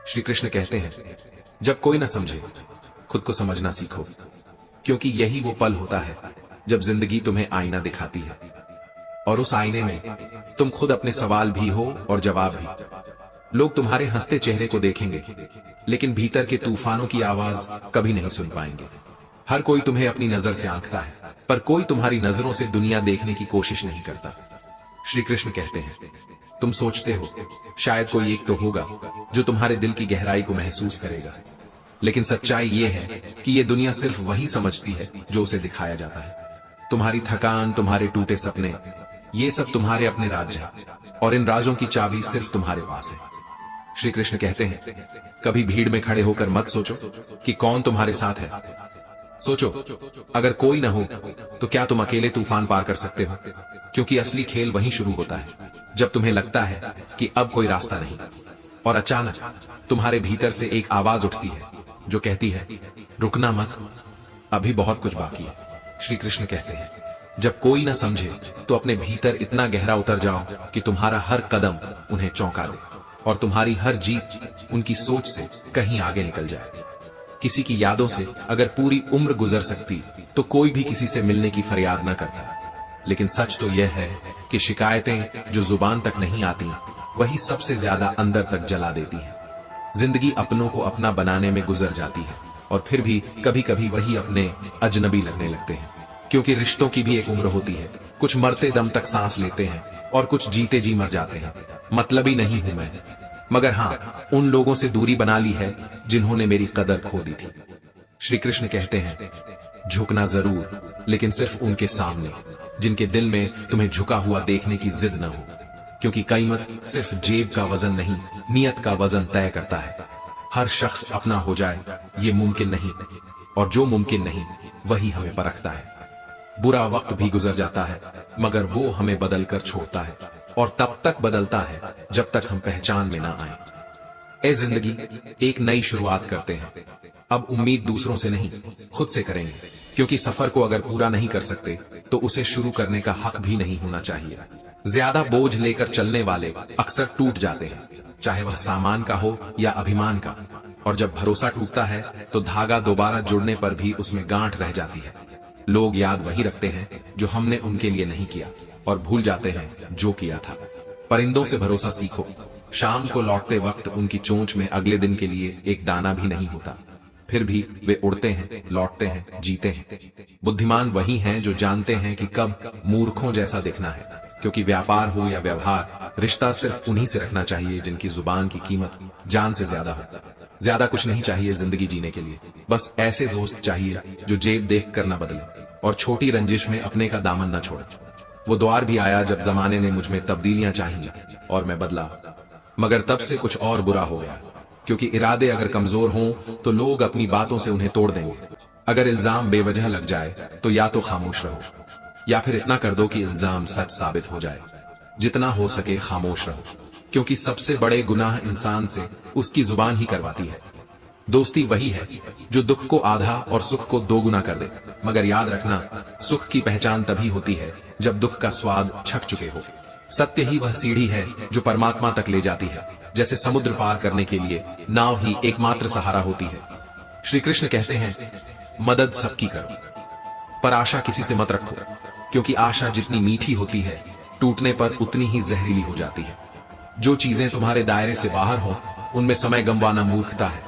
श्री कृष्ण कहते हैं, जब कोई न समझे खुद को समझना सीखो, क्योंकि यही वो पल होता है जब जिंदगी तुम्हें आईना दिखाती है और उस आईने में तुम खुद अपने सवाल भी हो और जवाब भी। लोग तुम्हारे हंसते चेहरे को देखेंगे, लेकिन भीतर के तूफानों की आवाज कभी नहीं सुन पाएंगे। हर कोई तुम्हें अपनी नजर से आंकता है, पर कोई तुम्हारी नजरों से दुनिया देखने की कोशिश नहीं करता। श्री कृष्ण कहते हैं, तुम सोचते हो शायद कोई एक तो होगा जो तुम्हारे दिल की गहराई को महसूस करेगा, लेकिन सच्चाई ये है कि ये दुनिया सिर्फ वही समझती है जो उसे दिखाया जाता है। तुम्हारी थकान, तुम्हारे टूटे सपने, ये सब तुम्हारे अपने राज हैं, और इन राजों की चाबी सिर्फ तुम्हारे पास है। श्री कृष्ण कहते हैं, कभी भीड़ में खड़े होकर मत सोचो कि कौन तुम्हारे साथ है। सोचो, अगर कोई न हो तो क्या तुम अकेले तूफान पार कर सकते हो? क्योंकि असली खेल वहीं शुरू होता है जब तुम्हें लगता है कि अब कोई रास्ता नहीं, और अचानक तुम्हारे भीतर से एक आवाज उठती है जो कहती है, रुकना मत, अभी बहुत कुछ बाकी है। श्री कृष्ण कहते हैं, जब कोई ना समझे तो अपने भीतर इतना गहरा उतर जाओ कि तुम्हारा हर कदम उन्हें चौंका दे और तुम्हारी हर जीत उनकी सोच से कहीं आगे निकल जाए। किसी की यादों से अगर पूरी उम्र गुजर सकती तो कोई भी किसी से मिलने की फरियाद न करता, लेकिन सच तो यह है कि शिकायतें जो जुबान तक नहीं आती वही सबसे ज्यादा अंदर तक जला देती हैं। जिंदगी अपनों को अपना बनाने में गुजर जाती है, और फिर भी कभी कभी वही अपने अजनबी लगने लगते हैं, क्योंकि रिश्तों की भी एक उम्र होती है। कुछ मरते दम तक सांस लेते हैं और कुछ जीते जी मर जाते हैं। मतलबी नहीं हूं मैं, मगर हाँ, उन लोगों से दूरी बना ली है जिन्होंने मेरी कदर खो दी थी। श्री कृष्ण कहते हैं, झुकना जरूर, लेकिन सिर्फ उनके सामने जिनके दिल में तुम्हें झुका हुआ देखने की जिद न हो, क्योंकि कीमत सिर्फ जेब का वजन नहीं, नियत का वजन तय करता है। हर शख्स अपना हो जाए ये मुमकिन नहीं, और जो मुमकिन नहीं वही हमें परखता है। बुरा वक्त भी गुजर जाता है, मगर वो हमें बदल कर छोड़ता है, और तब तक बदलता है जब तक हम पहचान में ना आए। ए जिंदगी, एक नई शुरुआत करते हैं। अब उम्मीद दूसरों से नहीं, खुद से करेंगे, क्योंकि सफर को अगर पूरा नहीं कर सकते तो उसे शुरू करने का हक भी नहीं होना चाहिए। ज्यादा बोझ लेकर चलने वाले अक्सर टूट जाते हैं, चाहे वह सामान का हो या अभिमान का, और जब भरोसा टूटता है तो धागा दोबारा जुड़ने पर भी उसमें गांठ रह जाती है। लोग याद वही रखते हैं जो हमने उनके लिए नहीं किया, और भूल जाते हैं जो किया था। परिंदों से भरोसा सीखो, शाम को लौटते वक्त उनकी चोंच में अगले दिन के लिए एक दाना भी नहीं होता, फिर भी वे उड़ते हैं, लौटते हैं, जीते हैं। बुद्धिमान वही हैं जो जानते हैं कि कब मूर्खों जैसा दिखना है, क्योंकि व्यापार हो या व्यवहार, रिश्ता सिर्फ उन्हीं से रखना चाहिए जिनकी जुबान की कीमत जान से ज्यादा हो। ज्यादा कुछ नहीं चाहिए जिंदगी जीने के लिए, बस ऐसे दोस्त चाहिए जो जेब देख कर न बदले और छोटी रंजिश में अपने का दामन न छोड़े। वो द्वार भी आया जब जमाने ने मुझ में तब्दीलियां चाहिए और मैं बदला, मगर तब से कुछ और बुरा हो गया, क्योंकि इरादे अगर कमजोर हों तो लोग अपनी बातों से उन्हें तोड़ देंगे। अगर इल्जाम बेवजह लग जाए तो या तो खामोश रहो, या फिर इतना कर दो कि इल्जाम सच साबित हो जाए। जितना हो सके खामोश रहो, क्योंकि सबसे बड़े गुनाह इंसान से उसकी जुबान ही करवाती है। दोस्ती वही है जो दुख को आधा और सुख को दोगुना कर दे, मगर याद रखना, सुख की पहचान तभी होती है जब दुख का स्वाद छक चुके हो। सत्य ही वह सीढ़ी है जो परमात्मा तक ले जाती है। जैसे समुद्र पार करने के लिए नाव ही एकमात्र सहारा होती है। श्री कृष्ण कहते हैं, मदद सबकी करो, पर आशा किसी से मत रखो, क्योंकि आशा जितनी मीठी होती है टूटने पर उतनी ही जहरीली हो जाती है। जो चीजें तुम्हारे दायरे से बाहर हो उनमें समय गंवाना मूर्खता है,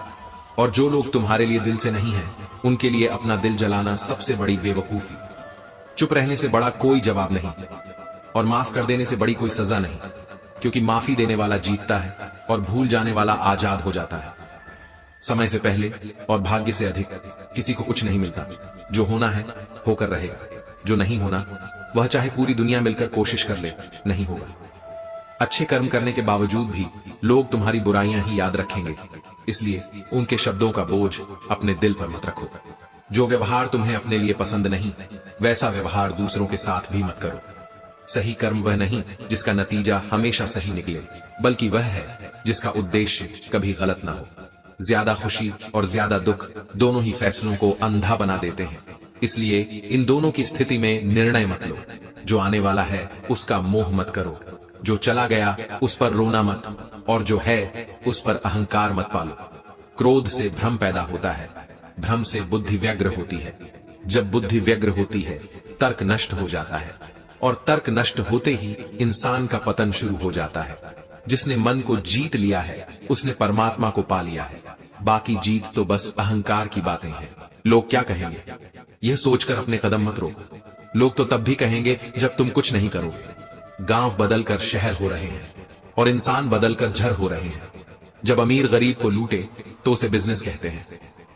और जो लोग तुम्हारे लिए दिल से नहीं हैं उनके लिए अपना दिल जलाना सबसे बड़ी बेवकूफी। चुप रहने से बड़ा कोई जवाब नहीं, और माफ कर देने से बड़ी कोई सजा नहीं, क्योंकि माफी देने वाला जीतता है और भूल जाने वाला आजाद हो जाता है। समय से पहले और भाग्य से अधिक किसी को कुछ नहीं मिलता। जो होना है होकर रहेगा, जो नहीं होना वह चाहे पूरी दुनिया मिलकर कोशिश कर ले, नहीं होगा। अच्छे कर्म करने के बावजूद भी लोग तुम्हारी बुराइयां ही याद रखेंगे, इसलिए उनके शब्दों का बोझ अपने दिल पर मत रखो। जो व्यवहार तुम्हें अपने लिए पसंद नहीं, वैसा व्यवहार दूसरों के साथ भी मत करो। सही कर्म वह नहीं जिसका नतीजा हमेशा सही निकले, बल्कि वह है जिसका उद्देश्य कभी गलत ना हो। ज्यादा खुशी और ज्यादा दुख दोनों ही फैसलों को अंधा बना देते हैं, इसलिए इन दोनों की स्थिति में निर्णय मत लो। जो आने वाला है उसका मोह मत करो, जो चला गया उस पर रोना मत, और जो है उस पर अहंकार मत पालो। क्रोध से भ्रम पैदा होता है, भ्रम से बुद्धि व्यग्र होती है, जब बुद्धि व्यग्र होती है तर्क नष्ट हो जाता है, और तर्क नष्ट होते ही इंसान का पतन शुरू हो जाता है। जिसने मन को जीत लिया है उसने परमात्मा को पा लिया है। बाकी जीत तो बस अहंकार की बातें हैं। लोग क्या कहेंगे, यह सोचकर अपने कदम मत रोको। लोग तो तब भी कहेंगे जब तुम कुछ नहीं करोगे। गांव बदलकर शहर हो रहे हैं और इंसान बदलकर झर हो रहे हैं। जब अमीर गरीब को लूटे तो उसे बिजनेस कहते हैं,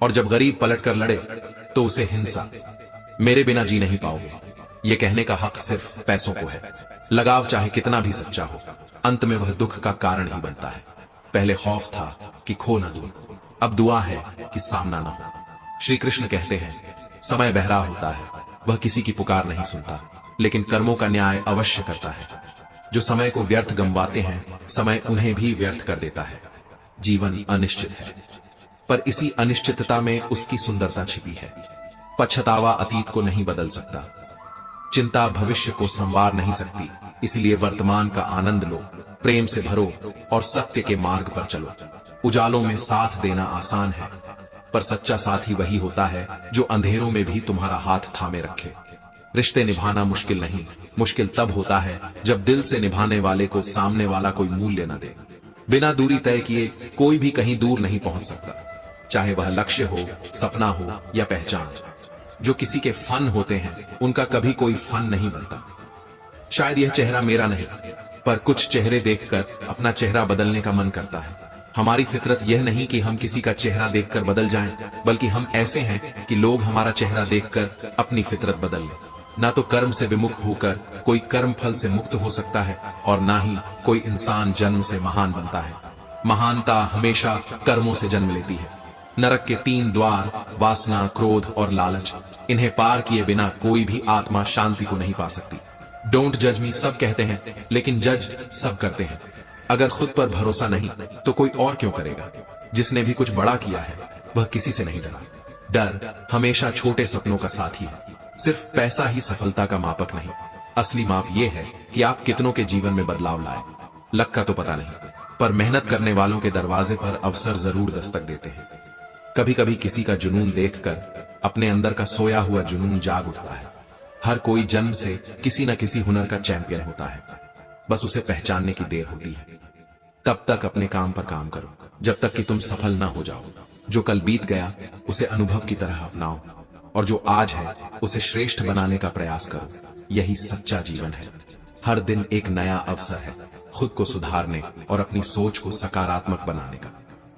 और जब गरीब पलटकर लड़े तो उसे हिंसा। मेरे बिना जी नहीं पाओगे, ये कहने का हक सिर्फ पैसों को है। लगाव चाहे कितना भी सच्चा हो, अंत में वह दुख का कारण ही बनता है। पहले खौफ था कि खो न दूं, अब दुआ है कि सामना न हो। श्री कृष्ण कहते हैं, समय बहरा होता है, वह किसी की पुकार नहीं सुनता, लेकिन कर्मों का न्याय अवश्य करता है। जो समय को व्यर्थ गंवाते हैं, समय उन्हें भी व्यर्थ कर देता है। जीवन अनिश्चित है, पर इसी अनिश्चितता में उसकी सुंदरता छिपी है। पछतावा अतीत को नहीं बदल सकता, चिंता भविष्य को संवार नहीं सकती। इसलिए वर्तमान का आनंद लो, प्रेम से भरो और सत्य के मार्ग पर चलो। उजालों में साथ देना आसान है, पर सच्चा साथी वही होता है जो अंधेरों में भी तुम्हारा हाथ थामे रखे। रिश्ते निभाना मुश्किल नहीं, मुश्किल तब होता है जब दिल से निभाने वाले को सामने वाला कोई मूल्य न दे। बिना दूरी तय किए कोई भी कहीं दूर नहीं पहुंच सकता, चाहे वह लक्ष्य हो, सपना हो या पहचान। जो किसी के फन होते हैं उनका कभी कोई फन नहीं बनता। शायद यह चेहरा मेरा नहीं, पर कुछ चेहरे देखकर अपना चेहरा बदलने का मन करता है। हमारी फितरत यह नहीं कि हम किसी का चेहरा देखकर बदल जाएं, बल्कि हम ऐसे हैं कि लोग हमारा चेहरा देखकर अपनी फितरत बदल लें। ना तो कर्म से विमुख होकर कोई कर्म फल से मुक्त हो सकता है, और ना ही कोई इंसान जन्म से महान बनता है। महानता हमेशा कर्मों से जन्म लेती है। नरक के 3 द्वार, वासना, क्रोध और लालच, इन्हें पार किए बिना कोई भी आत्मा शांति को नहीं पा सकती। डोंट जज मी सब कहते हैं, लेकिन जज सब करते हैं। अगर खुद पर भरोसा नहीं तो कोई और क्यों करेगा। जिसने भी कुछ बड़ा किया है वह किसी से नहीं डरा। डर हमेशा छोटे सपनों का साथी है। सिर्फ पैसा ही सफलता का मापक नहीं, असली माप यह है कि आप कितनों के जीवन में बदलाव लाए। लक का तो पता नहीं, पर मेहनत करने वालों के दरवाजे पर अवसर जरूर दस्तक देते हैं। कभी कभी किसी का जुनून देखकर अपने अंदर का सोया हुआ जुनून जाग उठता है। हर कोई जन्म से किसी न किसी हुनर का चैंपियन होता है, बस उसे पहचानने की देर होती है। तब तक अपने काम पर काम करो जब तक कि तुम सफल ना हो जाओ। जो कल बीत गया उसे अनुभव की तरह अपनाओ, और जो आज है उसे श्रेष्ठ बनाने का प्रयास करो। यही सच्चा जीवन है। हर दिन एक नया अवसर है खुद को सुधारने और अपनी सोच को सकारात्मक बनाने का।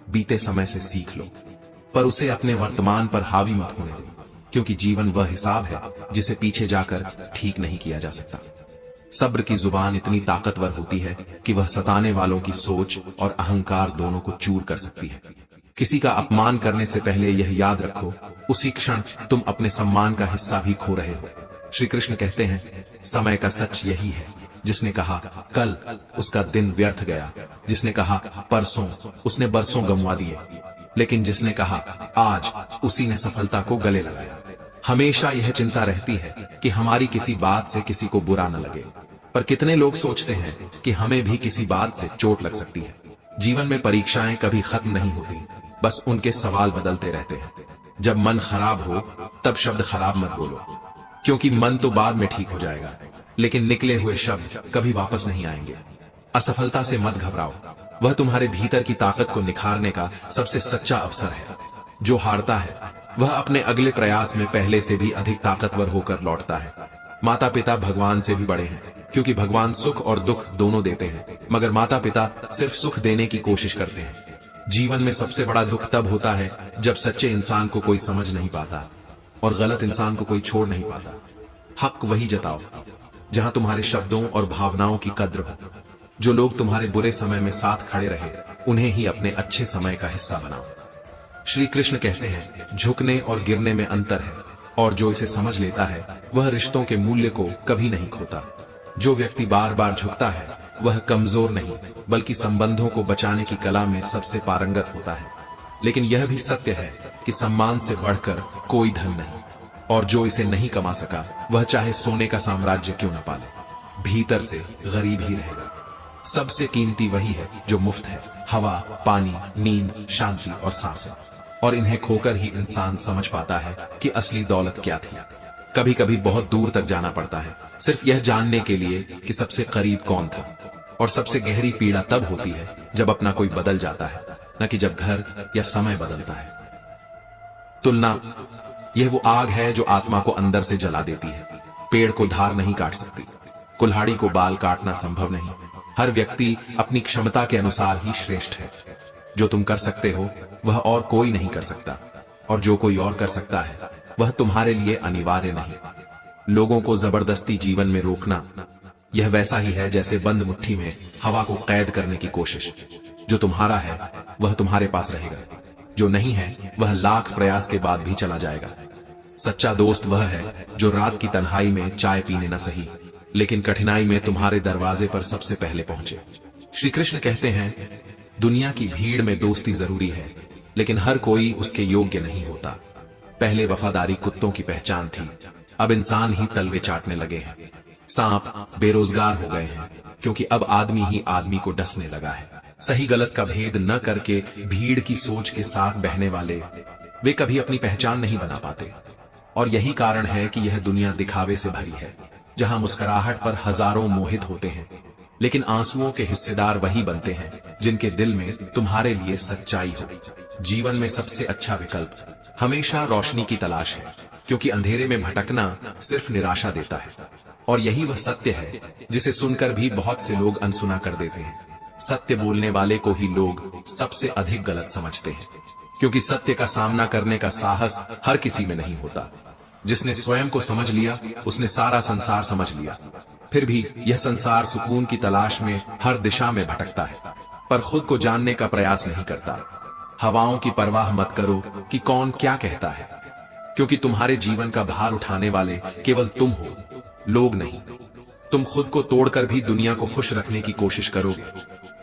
बीते समय से सीख लो, पर उसे अपने वर्तमान पर हावी मत होने दो, क्योंकि जीवन वह हिसाब है जिसे पीछे जाकर ठीक नहीं किया जा सकता। सब्र की जुबान इतनी ताकतवर होती है कि वह सताने वालों की सोच और अहंकार दोनों को चूर कर सकती है। किसी का अपमान करने से पहले यह याद रखो, उसी क्षण तुम अपने सम्मान का हिस्सा भी खो रहे हो। श्री कृष्ण कहते हैं, समय का सच यही है। जिसने कहा कल, उसका दिन व्यर्थ गया। जिसने कहा परसों, उसने बरसों गंवा दिए। लेकिन जिसने कहा आज, उसी ने सफलता को गले लगाया। हमेशा यह चिंता रहती है कि हमारी किसी बात से किसी को बुरा न लगे, पर कितने लोग सोचते हैं कि हमें भी किसी बात से चोट लग सकती है। जीवन में परीक्षाएं कभी खत्म नहीं होती, बस उनके सवाल बदलते रहते हैं। जब मन खराब हो तब शब्द खराब मत बोलो, क्योंकि मन तो बाद में ठीक हो जाएगा, लेकिन निकले हुए शब्द कभी वापस नहीं आएंगे। असफलता से मत घबराओ, वह तुम्हारे भीतर की ताकत को निखारने का सबसे सच्चा अवसर है। जो हारता है वह अपने अगले प्रयास में पहले से भी अधिक ताकतवर होकर लौटता है। माता पिता भगवान से भी बड़े हैं, क्योंकि भगवान सुख और दुख दोनों देते हैं, मगर माता पिता सिर्फ सुख देने की कोशिश करते हैं। जीवन में सबसे बड़ा दुख तब होता है जब सच्चे इंसान को कोई समझ नहीं पाता और गलत इंसान को कोई छोड़ नहीं पाता। हक वही जताओ जहां तुम्हारे शब्दों और भावनाओं की कद्र हो। जो लोग तुम्हारे बुरे समय में साथ खड़े रहे, उन्हें ही अपने अच्छे समय का हिस्सा बनाओ। श्री कृष्ण कहते हैं, झुकने और गिरने में अंतर है, और जो इसे समझ लेता है वह रिश्तों के मूल्य को कभी नहीं खोता। जो व्यक्ति बार बार झुकता है वह कमजोर नहीं, बल्कि संबंधों को बचाने की कला में सबसे पारंगत होता है। लेकिन यह भी सत्य है कि सम्मान से बढ़कर कोई धन नहीं, और जो इसे नहीं कमा सका वह चाहे सोने का साम्राज्य क्यों न पाले, भीतर से गरीब ही रहेगा। सबसे कीमती वही है जो मुफ्त है। हवा, पानी, नींद, शांति और सांसें। और इन्हें खोकर ही इंसान समझ पाता है कि असली दौलत क्या थी। कभी कभी बहुत दूर तक जाना पड़ता है सिर्फ यह जानने के लिए कि सबसे करीब कौन था। और सबसे गहरी पीड़ा तब होती है जब अपना कोई बदल जाता है, न कि जब घर या समय बदलता है। तुलना यह वो आग है जो आत्मा को अंदर से जला देती है। पेड़ को धार नहीं काट सकती, कुल्हाड़ी को बाल काटना संभव नहीं। हर व्यक्ति अपनी क्षमता के अनुसार ही श्रेष्ठ है। जो तुम कर सकते हो वह और कोई नहीं कर सकता, और जो कोई और कर सकता है वह तुम्हारे लिए अनिवार्य नहीं। लोगों को जबरदस्ती जीवन में रोकना यह वैसा ही है जैसे बंद मुट्ठी में हवा को कैद करने की कोशिश। जो तुम्हारा है वह तुम्हारे पास रहेगा, जो नहीं है वह लाख प्रयास के बाद भी चला जाएगा। सच्चा दोस्त वह है जो रात की तन्हाई में चाय पीने न सही, लेकिन कठिनाई में तुम्हारे दरवाजे पर सबसे पहले पहुंचे। श्री कृष्ण कहते हैं, दुनिया की भीड़ में दोस्ती जरूरी है, लेकिन हर कोई उसके योग्य नहीं होता। पहले वफादारी कुत्तों की पहचान थी, अब इंसान ही तलवे चाटने लगे हैं। सांप बेरोजगार हो गए हैं क्योंकि अब आदमी ही आदमी को डसने लगा है। सही गलत का भेद न करके भीड़ की सोच के साथ बहने वाले वे कभी अपनी पहचान नहीं बना पाते। और यही कारण है कि यह दुनिया दिखावे से भरी है, जहां मुस्कुराहट पर हजारों मोहित होते हैं, लेकिन आंसुओं के हिस्सेदार वही बनते हैं जिनके दिल में तुम्हारे लिए सच्चाई हो। जीवन में सबसे अच्छा विकल्प हमेशा रोशनी की तलाश है, क्योंकि अंधेरे में भटकना सिर्फ निराशा देता है। और यही वह सत्य है जिसे सुनकर भी बहुत से लोग अनसुना कर देते हैं। सत्य बोलने वाले को ही लोग सबसे अधिक गलत समझते हैं, क्योंकि सत्य का सामना करने का साहस हर किसी में नहीं होता। जिसने स्वयं को समझ लिया उसने सारा संसार समझ लिया। फिर भी यह संसार सुकून की तलाश में हर दिशा में भटकता है, पर खुद को जानने का प्रयास नहीं करता। हवाओं की परवाह मत करो कि कौन क्या कहता है, क्योंकि तुम्हारे जीवन का भार उठाने वाले केवल तुम हो, लोग नहीं। तुम खुद को तोड़कर भी दुनिया को खुश रखने की कोशिश करोगे,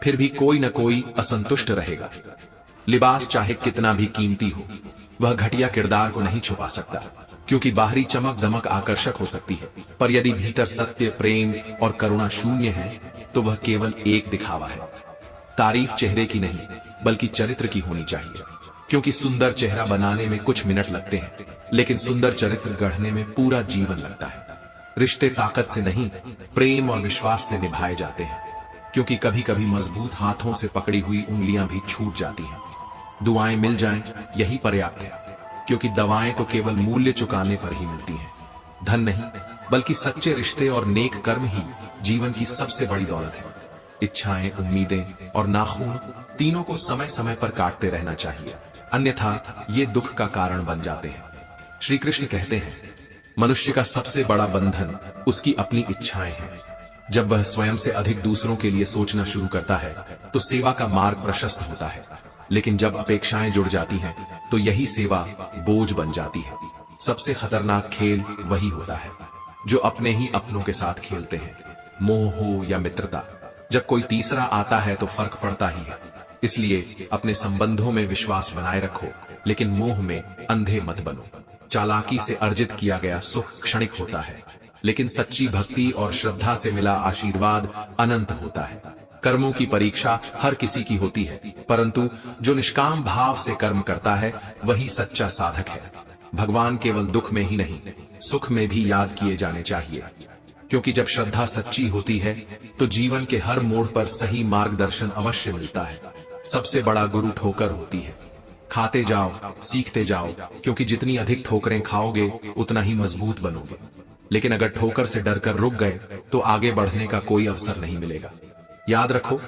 फिर भी कोई न कोई असंतुष्ट रहेगा। लिबास चाहे कितना भी कीमती हो, वह घटिया किरदार को नहीं छुपा सकता, क्योंकि बाहरी चमक दमक आकर्षक हो सकती है, पर यदि भीतर सत्य, प्रेम और करुणा शून्य है तो वह केवल एक दिखावा है। तारीफ चेहरे की नहीं बल्कि चरित्र की होनी चाहिए, क्योंकि सुंदर चेहरा बनाने में कुछ मिनट लगते हैं, लेकिन सुंदर चरित्र गढ़ने में पूरा जीवन लगता है। रिश्ते ताकत से नहीं, प्रेम और विश्वास से निभाए जाते हैं, क्योंकि कभी कभी मजबूत हाथों से पकड़ी हुई उंगलियां भी छूट जाती हैं। दुआएं मिल जाएं यही पर्याप्त है, क्योंकि दवाएं तो केवल मूल्य चुकाने पर ही मिलती हैं। धन नहीं बल्कि सच्चे रिश्ते और नेक कर्म ही जीवन की सबसे बड़ी दौलत है। इच्छाएं, उम्मीदें और नाखून तीनों को समय समय पर काटते रहना चाहिए, अन्यथा ये दुख का कारण बन जाते हैं। श्री कृष्ण कहते हैं, मनुष्य का सबसे बड़ा बंधन उसकी अपनी इच्छाएं हैं। जब वह स्वयं से अधिक दूसरों के लिए सोचना शुरू करता है तो सेवा का मार्ग प्रशस्त होता है, लेकिन जब अपेक्षाएं जुड़ जाती हैं तो यही सेवा बोझ बन जाती है। सबसे खतरनाक खेल वही होता है जो अपने ही अपनों के साथ खेलते हैं, मोह हो या मित्रता। जब कोई तीसरा आता है तो फर्क पड़ता ही है। इसलिए अपने संबंधों में विश्वास बनाए रखो, लेकिन मोह में अंधे मत बनो। चालाकी से अर्जित किया गया सुख क्षणिक होता है, लेकिन सच्ची भक्ति और श्रद्धा से मिला आशीर्वाद अनंत होता है। कर्मों की परीक्षा हर किसी की होती है, परंतु जो निष्काम भाव से कर्म करता है वही सच्चा साधक है। भगवान केवल दुख में ही नहीं, सुख में भी याद किए जाने चाहिए, क्योंकि जब श्रद्धा सच्ची होती है तो जीवन के हर मोड़ पर सही मार्गदर्शन अवश्य मिलता है। सबसे बड़ा गुरु ठोकर होती है। खाते जाओ, सीखते जाओ, क्योंकि जितनी अधिक ठोकरें खाओगे उतना ही मजबूत बनोगे। लेकिन अगर ठोकर से डरकर रुक गए तो आगे बढ़ने का कोई अवसर नहीं मिलेगा। याद रखो,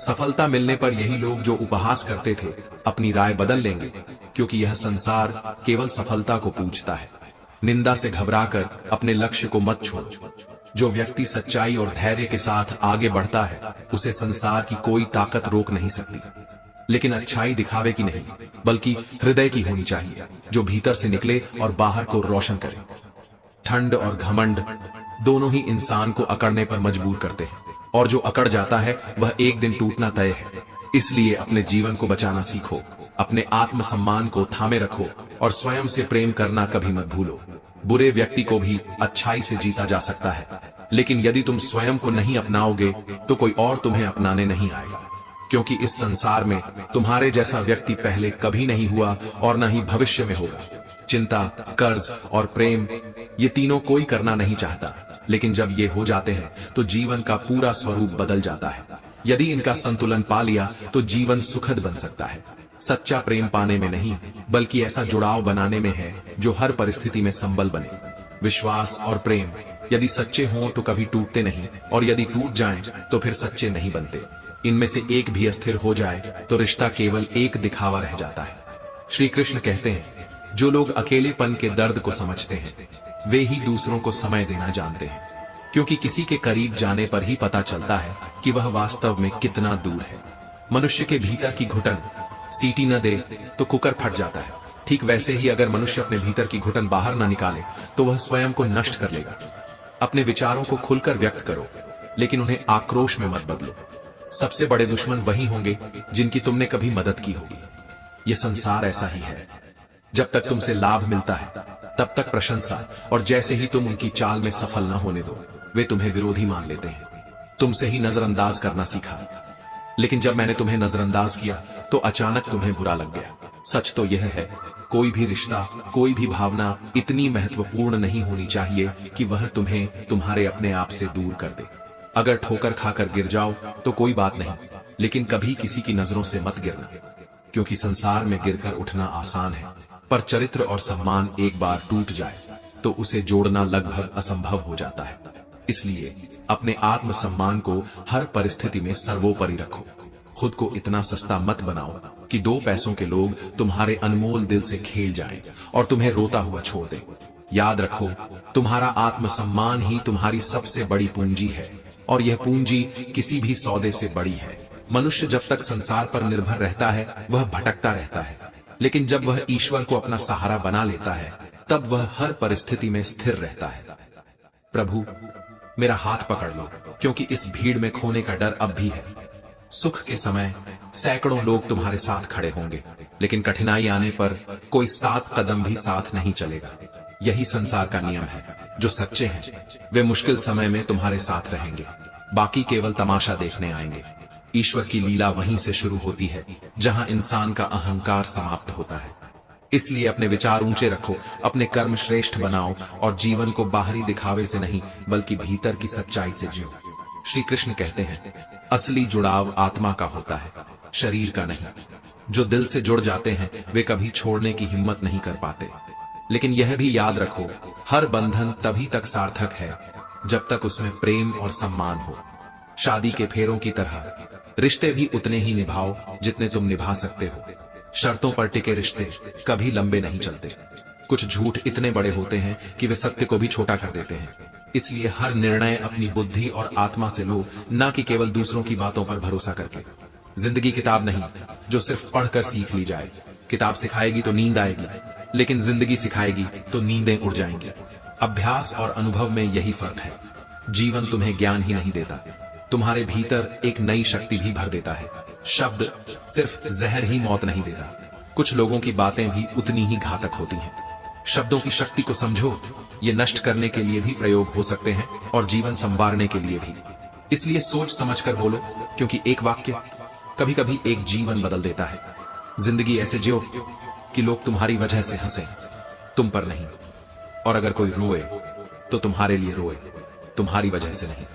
सफलता मिलने पर यही लोग जो उपहास करते थे अपनी राय बदल लेंगे, क्योंकि यह संसार केवल सफलता को पूछता है। निंदा से घबराकर अपने लक्ष्य को मत छोड़ो। जो व्यक्ति सच्चाई और धैर्य के साथ आगे बढ़ता है उसे संसार की कोई ताकत रोक नहीं सकती। लेकिन अच्छाई दिखावे की नहीं बल्कि हृदय की होनी चाहिए, जो भीतर से निकले और बाहर को रोशन करे। ठंड और घमंड दोनों ही इंसान को अकड़ने पर मजबूर करते हैं, और जो अकड़ जाता है वह एक दिन टूटना तय है। इसलिए अपने जीवन को बचाना सीखो, अपने आत्मसम्मान को थामे रखो और स्वयं से प्रेम करना कभी मत भूलो। बुरे व्यक्ति को भी अच्छाई से जीता जा सकता है, लेकिन यदि तुम स्वयं को नहीं अपनाओगे तो कोई और तुम्हें अपनाने नहीं आएगा, क्योंकि इस संसार में तुम्हारे जैसा व्यक्ति पहले कभी नहीं हुआ और न ही भविष्य में होगा। चिंता, कर्ज और प्रेम, ये तीनों कोई करना नहीं चाहता, लेकिन जब ये हो जाते हैं तो जीवन का पूरा स्वरूप बदल जाता है। यदि इनका संतुलन पा लिया तो जीवन सुखद बन सकता है। सच्चा प्रेम पाने में नहीं, बल्कि ऐसा जुड़ाव बनाने में है जो हर परिस्थिति में संबल बने। विश्वास और प्रेम यदि सच्चे हों तो कभी टूटते नहीं, और यदि टूट जाएं तो फिर सच्चे नहीं बनते। इनमें से एक भी अस्थिर हो जाए तो रिश्ता केवल एक दिखावा रह जाता है। श्री कृष्ण कहते हैं, जो लोग अकेलेपन के दर्द को समझते हैं वे ही दूसरों को समय देना जानते हैं, क्योंकि किसी के करीब जाने पर ही पता चलता है कि वह वास्तव में कितना दूर है। मनुष्य के भीतर की घुटन सीटी न दे तो कुकर फट जाता है। ठीक वैसे ही अगर मनुष्य अपने भीतर की घुटन बाहर न निकाले तो वह स्वयं को नष्ट कर लेगा। अपने विचारों को खुलकर व्यक्त करो, लेकिन उन्हें आक्रोश में मत बदलो। सबसे बड़े दुश्मन वही होंगे जिनकी तुमने कभी मदद की होगी। यह संसार ऐसा ही है, जब तक तुमसे लाभ मिलता है तब तक प्रशंसा, और जैसे ही तुम उनकी चाल में सफल न होने दो वे तुम्हें विरोधी मान लेते हैं। तुमसे ही नजरअंदाज करना सीखा, लेकिन जब मैंने तुम्हें नजरअंदाज किया तो अचानक तुम्हें बुरा लग गया। सच तो यह है, कोई भी रिश्ता, कोई भी भावना इतनी महत्वपूर्ण नहीं होनी चाहिए कि वह तुम्हें तुम्हारे अपने आप से दूर कर दे। अगर ठोकर खाकर गिर जाओ तो कोई बात नहीं, लेकिन कभी किसी की नजरों से मत गिरना, क्योंकि संसार में गिरकर उठना आसान है, पर चरित्र और सम्मान एक बार टूट जाए तो उसे जोड़ना लगभग असंभव हो जाता है। इसलिए अपने आत्म सम्मान को हर परिस्थिति में सर्वोपरि रखो। खुद को इतना सस्ता मत बनाओ कि 2 पैसों के लोग तुम्हारे अनमोल दिल से खेल जाएं और तुम्हें रोता हुआ छोड़ दें। याद रखो, तुम्हारा आत्म सम्मान ही तुम्हारी सबसे बड़ी पूंजी है, और यह पूंजी किसी भी सौदे से बड़ी है। मनुष्य जब तक संसार पर निर्भर रहता है वह भटकता रहता है, लेकिन जब वह ईश्वर को अपना सहारा बना लेता है तब वह हर परिस्थिति में स्थिर रहता है। प्रभु, मेरा हाथ पकड़ लो, क्योंकि इस भीड़ में खोने का डर अब भी है। सुख के समय सैकड़ों लोग तुम्हारे साथ खड़े होंगे, लेकिन कठिनाई आने पर कोई 7 कदम भी साथ नहीं चलेगा। यही संसार का नियम है। जो सच्चे हैं वे मुश्किल समय में तुम्हारे साथ रहेंगे, बाकी केवल तमाशा देखने आएंगे। ईश्वर की लीला वहीं से शुरू होती है जहां इंसान का अहंकार समाप्त होता है। इसलिए अपने विचार ऊंचे रखो, अपने कर्म श्रेष्ठ बनाओ और जीवन को बाहरी दिखावे से नहीं बल्कि भीतर की सच्चाई से जियो। श्री कृष्ण कहते हैं, असली जुड़ाव आत्मा का होता है, शरीर का नहीं। जो दिल से जुड़ जाते हैं वे कभी छोड़ने की हिम्मत नहीं कर पाते। लेकिन यह भी याद रखो, हर बंधन तभी तक सार्थक है जब तक उसमें प्रेम और सम्मान हो। शादी के फेरों की तरह रिश्ते भी उतने ही निभाओ जितने तुम निभा सकते हो। शर्तों पर टिके रिश्ते कभी लंबे नहीं चलते। कुछ झूठ इतने बड़े होते हैं कि वे सत्य को भी छोटा कर देते हैं। इसलिए हर निर्णय अपनी बुद्धि और आत्मा से लो, न कि केवल दूसरों की बातों पर भरोसा करके। जिंदगी किताब नहीं जो सिर्फ पढ़कर सीख ली जाए। किताब सिखाएगी तो नींद आएगी, लेकिन जिंदगी सिखाएगी तो नींदें उड़ जाएंगी। अभ्यास और अनुभव में यही फर्क है। जीवन तुम्हें ज्ञान ही नहीं देता, तुम्हारे भीतर एक नई शक्ति भी भर देता है। शब्द सिर्फ जहर ही मौत नहीं देता, कुछ लोगों की बातें भी उतनी ही घातक होती हैं। शब्दों की शक्ति को समझो, ये नष्ट करने के लिए भी प्रयोग हो सकते हैं और जीवन संवारने के लिए भी। इसलिए सोच समझकर बोलो, क्योंकि एक वाक्य कभी कभी एक जीवन बदल देता है। जिंदगी ऐसे जियो कि लोग तुम्हारी वजह से हंसे, तुम पर नहीं। और अगर कोई रोए तो तुम्हारे लिए रोए, तुम्हारी वजह से नहीं।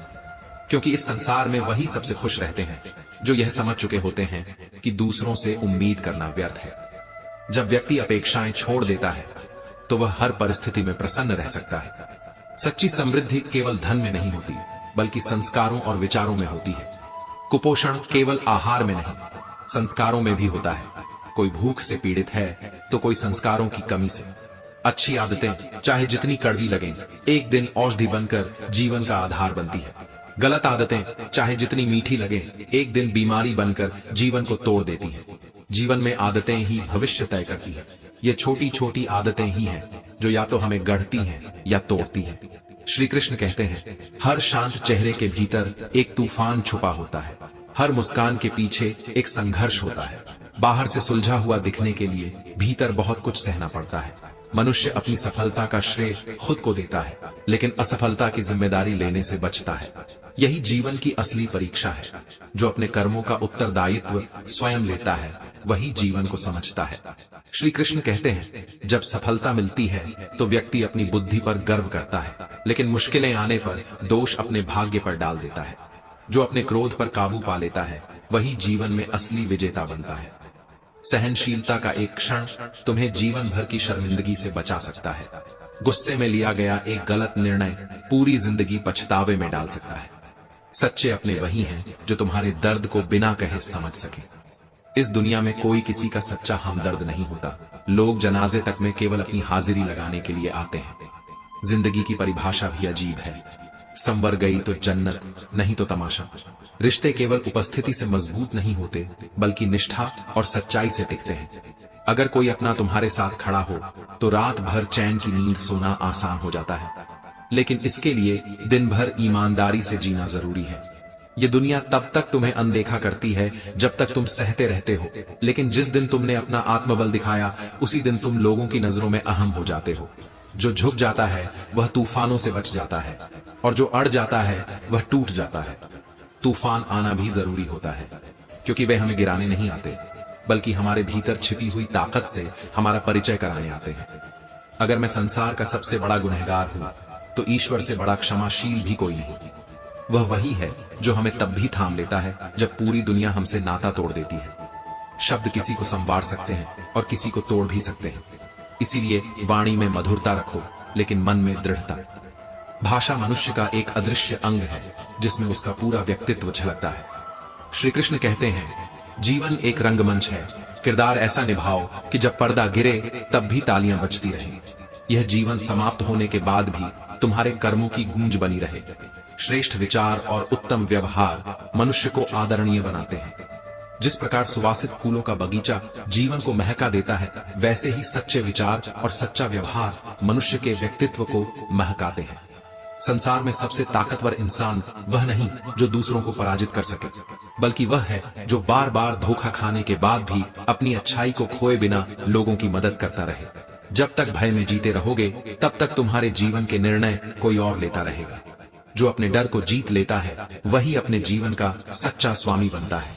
क्योंकि इस संसार में वही सबसे खुश रहते हैं जो यह समझ चुके होते हैं कि दूसरों से उम्मीद करना व्यर्थ है। जब व्यक्ति अपेक्षाएं छोड़ देता है तो वह हर परिस्थिति में प्रसन्न रह सकता है। सच्ची समृद्धि केवल धन में नहीं होती, बल्कि संस्कारों और विचारों में होती है। कुपोषण केवल आहार में नहीं, संस्कारों में भी होता है। कोई भूख से पीड़ित है तो कोई संस्कारों की कमी से। अच्छी आदतें चाहे जितनी कड़वी लगें, एक दिन औषधि बनकर जीवन का आधार बनती है। गलत आदतें चाहे जितनी मीठी लगें, एक दिन बीमारी बनकर जीवन को तोड़ देती हैं। जीवन में आदतें ही भविष्य तय करती है। ये छोटी छोटी आदतें ही हैं जो या तो हमें गढ़ती हैं या तोड़ती हैं। श्री कृष्ण कहते हैं, हर शांत चेहरे के भीतर एक तूफान छुपा होता है, हर मुस्कान के पीछे एक संघर्ष होता है। बाहर से सुलझा हुआ दिखने के लिए भीतर बहुत कुछ सहना पड़ता है। मनुष्य अपनी सफलता का श्रेय खुद को देता है, लेकिन असफलता की जिम्मेदारी लेने से बचता है। यही जीवन की असली परीक्षा है। जो अपने कर्मों का उत्तरदायित्व स्वयं लेता है, वही जीवन को समझता है। श्री कृष्ण कहते हैं, जब सफलता मिलती है तो व्यक्ति अपनी बुद्धि पर गर्व करता है, लेकिन मुश्किलें आने पर दोष अपने भाग्य पर डाल देता है। जो अपने क्रोध पर काबू पा लेता है, वही जीवन में असली विजेता बनता है। सहनशीलता का एक क्षण तुम्हें जीवन भर की शर्मिंदगी से बचा सकता है। गुस्से में लिया गया एक गलत निर्णय पूरी जिंदगी पछतावे में डाल सकता है। सच्चे अपने वही हैं जो तुम्हारे दर्द को बिना कहे समझ सके। इस दुनिया में कोई किसी का सच्चा हमदर्द नहीं होता। लोग जनाजे तक में केवल अपनी हाजिरी लगाने के लिए आते हैं। जिंदगी की परिभाषा भी अजीब है। संवर गई तो जन्नत, नहीं तो तमाशा। रिश्ते केवल उपस्थिति से मजबूत नहीं होते, बल्कि निष्ठा और सच्चाई से टिकते हैं। अगर कोई अपना तुम्हारे साथ खड़ा हो तो रात भर चैन की नींद सोना आसान हो जाता है, लेकिन इसके लिए दिन भर ईमानदारी से जीना जरूरी है। ये दुनिया तब तक तुम्हें अनदेखा करती है जब तक तुम सहते रहते हो, लेकिन जिस दिन तुमने अपना आत्मबल दिखाया, उसी दिन तुम लोगों की नजरों में अहम हो जाते हो। जो झुक जाता है वह तूफानों से बच जाता है, और जो अड़ जाता है वह टूट जाता है। तूफान आना भी जरूरी होता है, क्योंकि वे हमें गिराने नहीं आते, बल्कि हमारे भीतर छिपी हुई ताकत से हमारा परिचय कराने आते हैं। अगर मैं संसार का सबसे बड़ा गुनहगार हूं, तो ईश्वर से बड़ा क्षमाशील भी कोई नहीं। वह वही है जो हमें तब भी थाम लेता है जब पूरी दुनिया हमसे नाता तोड़ देती है। शब्द किसी को संवार सकते हैं और किसी को तोड़ भी सकते हैं। इसीलिए वाणी में मधुरता रखो, लेकिन मन में दृढ़ता। भाषा मनुष्य का एक अदृश्य अंग है, जिसमें उसका पूरा व्यक्तित्व झलकता है। श्री कृष्ण कहते हैं, जीवन एक रंगमंच है। किरदार ऐसा निभाओ कि जब पर्दा गिरे तब भी तालियां बजती रहें। यह जीवन समाप्त होने के बाद भी तुम्हारे कर्मों की गूंज बनी रहे। श्रेष्ठ विचार और उत्तम व्यवहार मनुष्य को आदरणीय बनाते हैं। जिस प्रकार सुवासित फूलों का बगीचा जीवन को महका देता है, वैसे ही सच्चे विचार और सच्चा व्यवहार मनुष्य के व्यक्तित्व को महकाते हैं। संसार में सबसे ताकतवर इंसान वह नहीं जो दूसरों को पराजित कर सके, बल्कि वह है जो बार बार धोखा खाने के बाद भी अपनी अच्छाई को खोए बिना लोगों की मदद करता रहे। जब तक भय में जीते रहोगे, तब तक तुम्हारे जीवन के निर्णय कोई और लेता रहेगा। जो अपने डर को जीत लेता है, वही अपने जीवन का सच्चा स्वामी बनता है।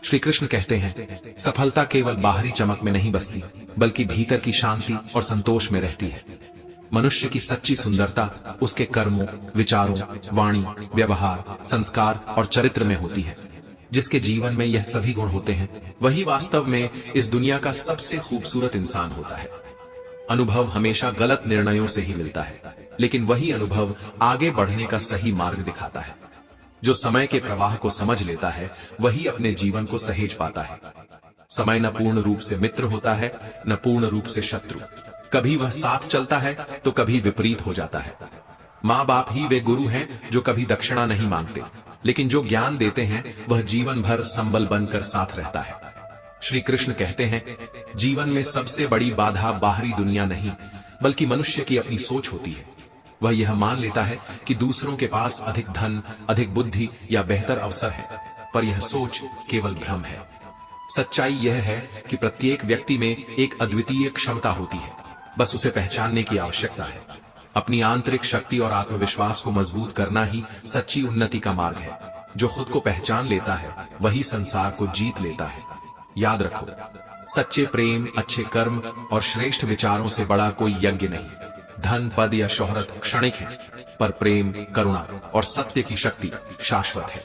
श्री कृष्ण कहते हैं, सफलता केवल बाहरी चमक में नहीं बसती, बल्कि भीतर की शांति और संतोष में रहती है। मनुष्य की सच्ची सुंदरता उसके कर्मों, विचारों, वाणी, व्यवहार, संस्कार और चरित्र में होती है। जिसके जीवन में यह सभी गुण होते हैं, वही वास्तव में इस दुनिया का सबसे खूबसूरत इंसान होता है। अनुभव हमेशा गलत निर्णयों से ही मिलता है, लेकिन वही अनुभव आगे बढ़ने का सही मार्ग दिखाता है। जो समय के प्रवाह को समझ लेता है, वही अपने जीवन को सहेज पाता है। समय न पूर्ण रूप से मित्र होता है, न पूर्ण रूप से शत्रु। कभी वह साथ चलता है तो कभी विपरीत हो जाता है। माँ बाप ही वे गुरु हैं जो कभी दक्षिणा नहीं मांगते, लेकिन जो ज्ञान देते हैं वह जीवन भर संबल बनकर साथ रहता है। श्री कृष्ण कहते हैं, जीवन में सबसे बड़ी बाधा बाहरी दुनिया नहीं, बल्कि मनुष्य की अपनी सोच होती है। वह यह मान लेता है कि दूसरों के पास अधिक धन, अधिक बुद्धि या बेहतर अवसर है, पर यह सोच केवल भ्रम है। सच्चाई यह है कि प्रत्येक व्यक्ति में एक अद्वितीय क्षमता होती है, बस उसे पहचानने की आवश्यकता है। अपनी आंतरिक शक्ति और आत्मविश्वास को मजबूत करना ही सच्ची उन्नति का मार्ग है। जो खुद को पहचान लेता है, वही संसार को जीत लेता है। याद रखो, सच्चे प्रेम, अच्छे कर्म और श्रेष्ठ विचारों से बड़ा कोई यज्ञ नहीं। धन, पद या शोहरत क्षणिक है, पर प्रेम, करुणा और सत्य की शक्ति शाश्वत है।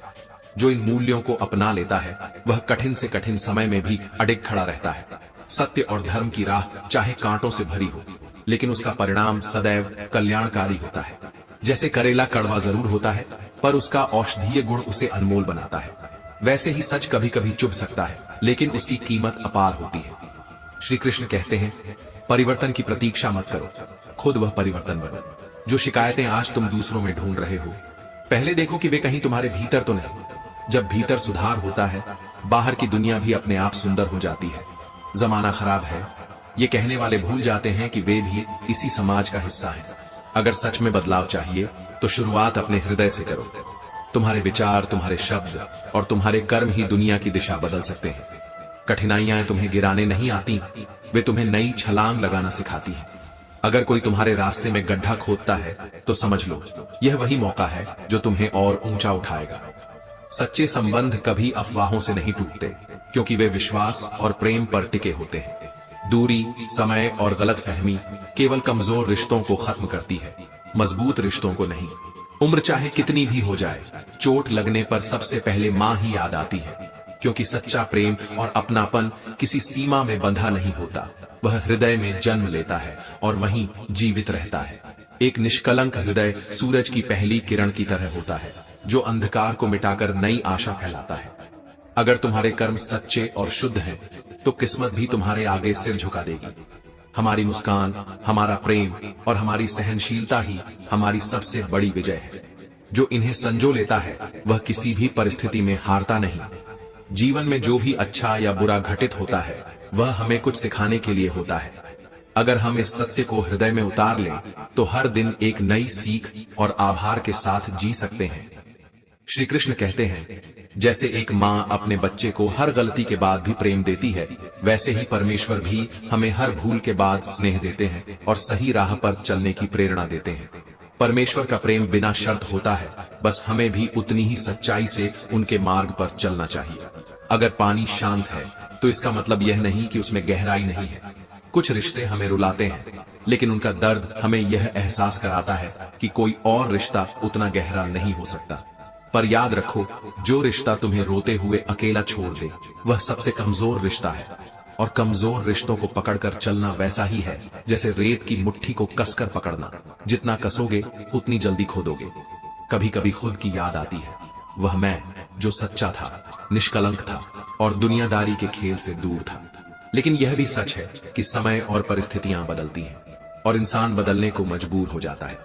जो इन मूल्यों को अपना लेता है, वह कठिन से कठिन समय में भी अडिग खड़ा रहता है। सत्य और धर्म की राह चाहे कांटों से भरी हो, लेकिन उसका परिणाम सदैव कल्याणकारी होता है। जैसे करेला कड़वा जरूर होता है, पर उसका औषधीय गुण उसे अनमोल बनाता है, वैसे ही सच कभी कभी चुभ सकता है, लेकिन उसकी कीमत अपार होती है। श्री कृष्ण कहते हैं, परिवर्तन की प्रतीक्षा मत करो, खुद वह परिवर्तन बनो। जो शिकायतें आज तुम दूसरों में ढूंढ रहे हो, पहले देखो कि वे कहीं तुम्हारे भीतर तो नहीं। जब भीतर सुधार होता है, बाहर की दुनिया भी अपने आप सुंदर हो जाती है। जमाना खराब है, ये कहने वाले भूल जाते हैं कि वे भी इसी समाज का हिस्सा हैं। अगर सच में बदलाव चाहिए तो शुरुआत अपने हृदय से करो। तुम्हारे विचार, तुम्हारे शब्द और तुम्हारे कर्म ही दुनिया की दिशा बदल सकते हैं। कठिनाइयां तुम्हें गिराने नहीं आती, वे तुम्हें नई छलांग लगाना सिखाती हैं। अगर कोई तुम्हारे रास्ते में गड्ढा खोदता है तो समझ लो यह वही मौका है जो तुम्हें और ऊंचा उठाएगा। सच्चे संबंध कभी अफवाहों से नहीं टूटते, क्योंकि वे विश्वास और प्रेम पर टिके होते हैं। दूरी, समय और गलतफहमी केवल कमजोर रिश्तों को खत्म करती है, मजबूत रिश्तों को नहीं। उम्र चाहे कितनी भी हो जाए, चोट लगने पर सबसे पहले मां ही याद आती है, क्योंकि सच्चा प्रेम और अपनापन किसी सीमा में बंधा नहीं होता, वह हृदय में जन्म लेता है और वहीं जीवित रहता है। एक निष्कलंक हृदय सूरज की पहली किरण की तरह होता है, जो अंधकार को मिटाकर नई आशा फैलाता है। अगर तुम्हारे कर्म सच्चे और शुद्ध हैं, तो किस्मत भी तुम्हारे आगे सिर झुका देगी। हमारी मुस्कान, हमारा प्रेम और हमारी सहनशीलता ही हमारी सबसे बड़ी विजय है। जो इन्हें संजो लेता है वह किसी भी परिस्थिति में हारता नहीं। जीवन में जो भी अच्छा या बुरा घटित होता है वह हमें कुछ सिखाने के लिए होता है। अगर हम इस सत्य को हृदय में उतार लें तो हर दिन एक नई सीख और आभार के साथ जी सकते हैं। श्री कृष्ण कहते हैं, जैसे एक मां अपने बच्चे को हर गलती के बाद भी प्रेम देती है, वैसे ही परमेश्वर भी हमें हर भूल के बाद स्नेह देते हैं और सही राह पर चलने की प्रेरणा देते हैं। परमेश्वर का प्रेम बिना शर्त होता है, बस हमें भी उतनी ही सच्चाई से उनके मार्ग पर चलना चाहिए। अगर पानी शांत है तो इसका मतलब यह नहीं कि उसमें गहराई नहीं है। कुछ रिश्ते हमें रुलाते हैं, लेकिन उनका दर्द हमें यह एहसास कराता है कि कोई और रिश्ता उतना गहरा नहीं हो सकता। पर याद रखो, जो रिश्ता तुम्हें रोते हुए अकेला छोड़ दे वह सबसे कमजोर रिश्ता है, और कमजोर रिश्तों को पकड़कर चलना वैसा ही है जैसे रेत की मुट्ठी को कसकर पकड़ना। जितना कसोगे उतनी जल्दी खोदोगे। कभी कभी खुद की याद आती है, वह मैं जो सच्चा था, निष्कलंक था और दुनियादारी के खेल से दूर था। लेकिन यह भी सच है कि समय और परिस्थितियां बदलती हैं और इंसान बदलने को मजबूर हो जाता है।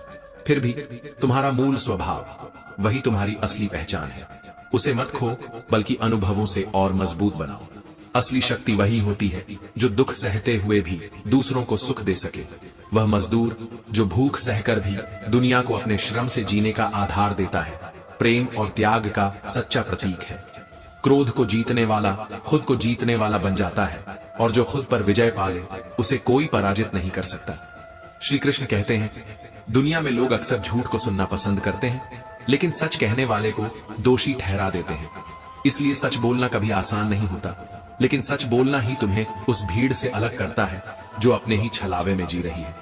फिर भी तुम्हारा मूल स्वभाव वही तुम्हारी असली पहचान है। उसे मत खो, बल्कि अनुभवों से और मजबूत बनाओ। असली शक्ति वही होती है जो दुख सहते हुए भी दूसरों को सुख दे सके। वह मजदूर जो भूख सहकर भी दुनिया को अपने श्रम से जीने का आधार देता है, प्रेम और त्याग का सच्चा प्रतीक है। क्रोध को जीतने वाला खुद को जीतने वाला बन जाता है, और जो खुद पर विजय पाले उसे कोई पराजित नहीं कर सकता। श्री कृष्ण कहते हैं, दुनिया में लोग अक्सर झूठ को सुनना पसंद करते हैं, लेकिन सच कहने वाले को दोषी ठहरा देते हैं। इसलिए सच बोलना कभी आसान नहीं होता, लेकिन सच बोलना ही तुम्हें उस भीड़ से अलग करता है जो अपने ही छलावे में जी रही है।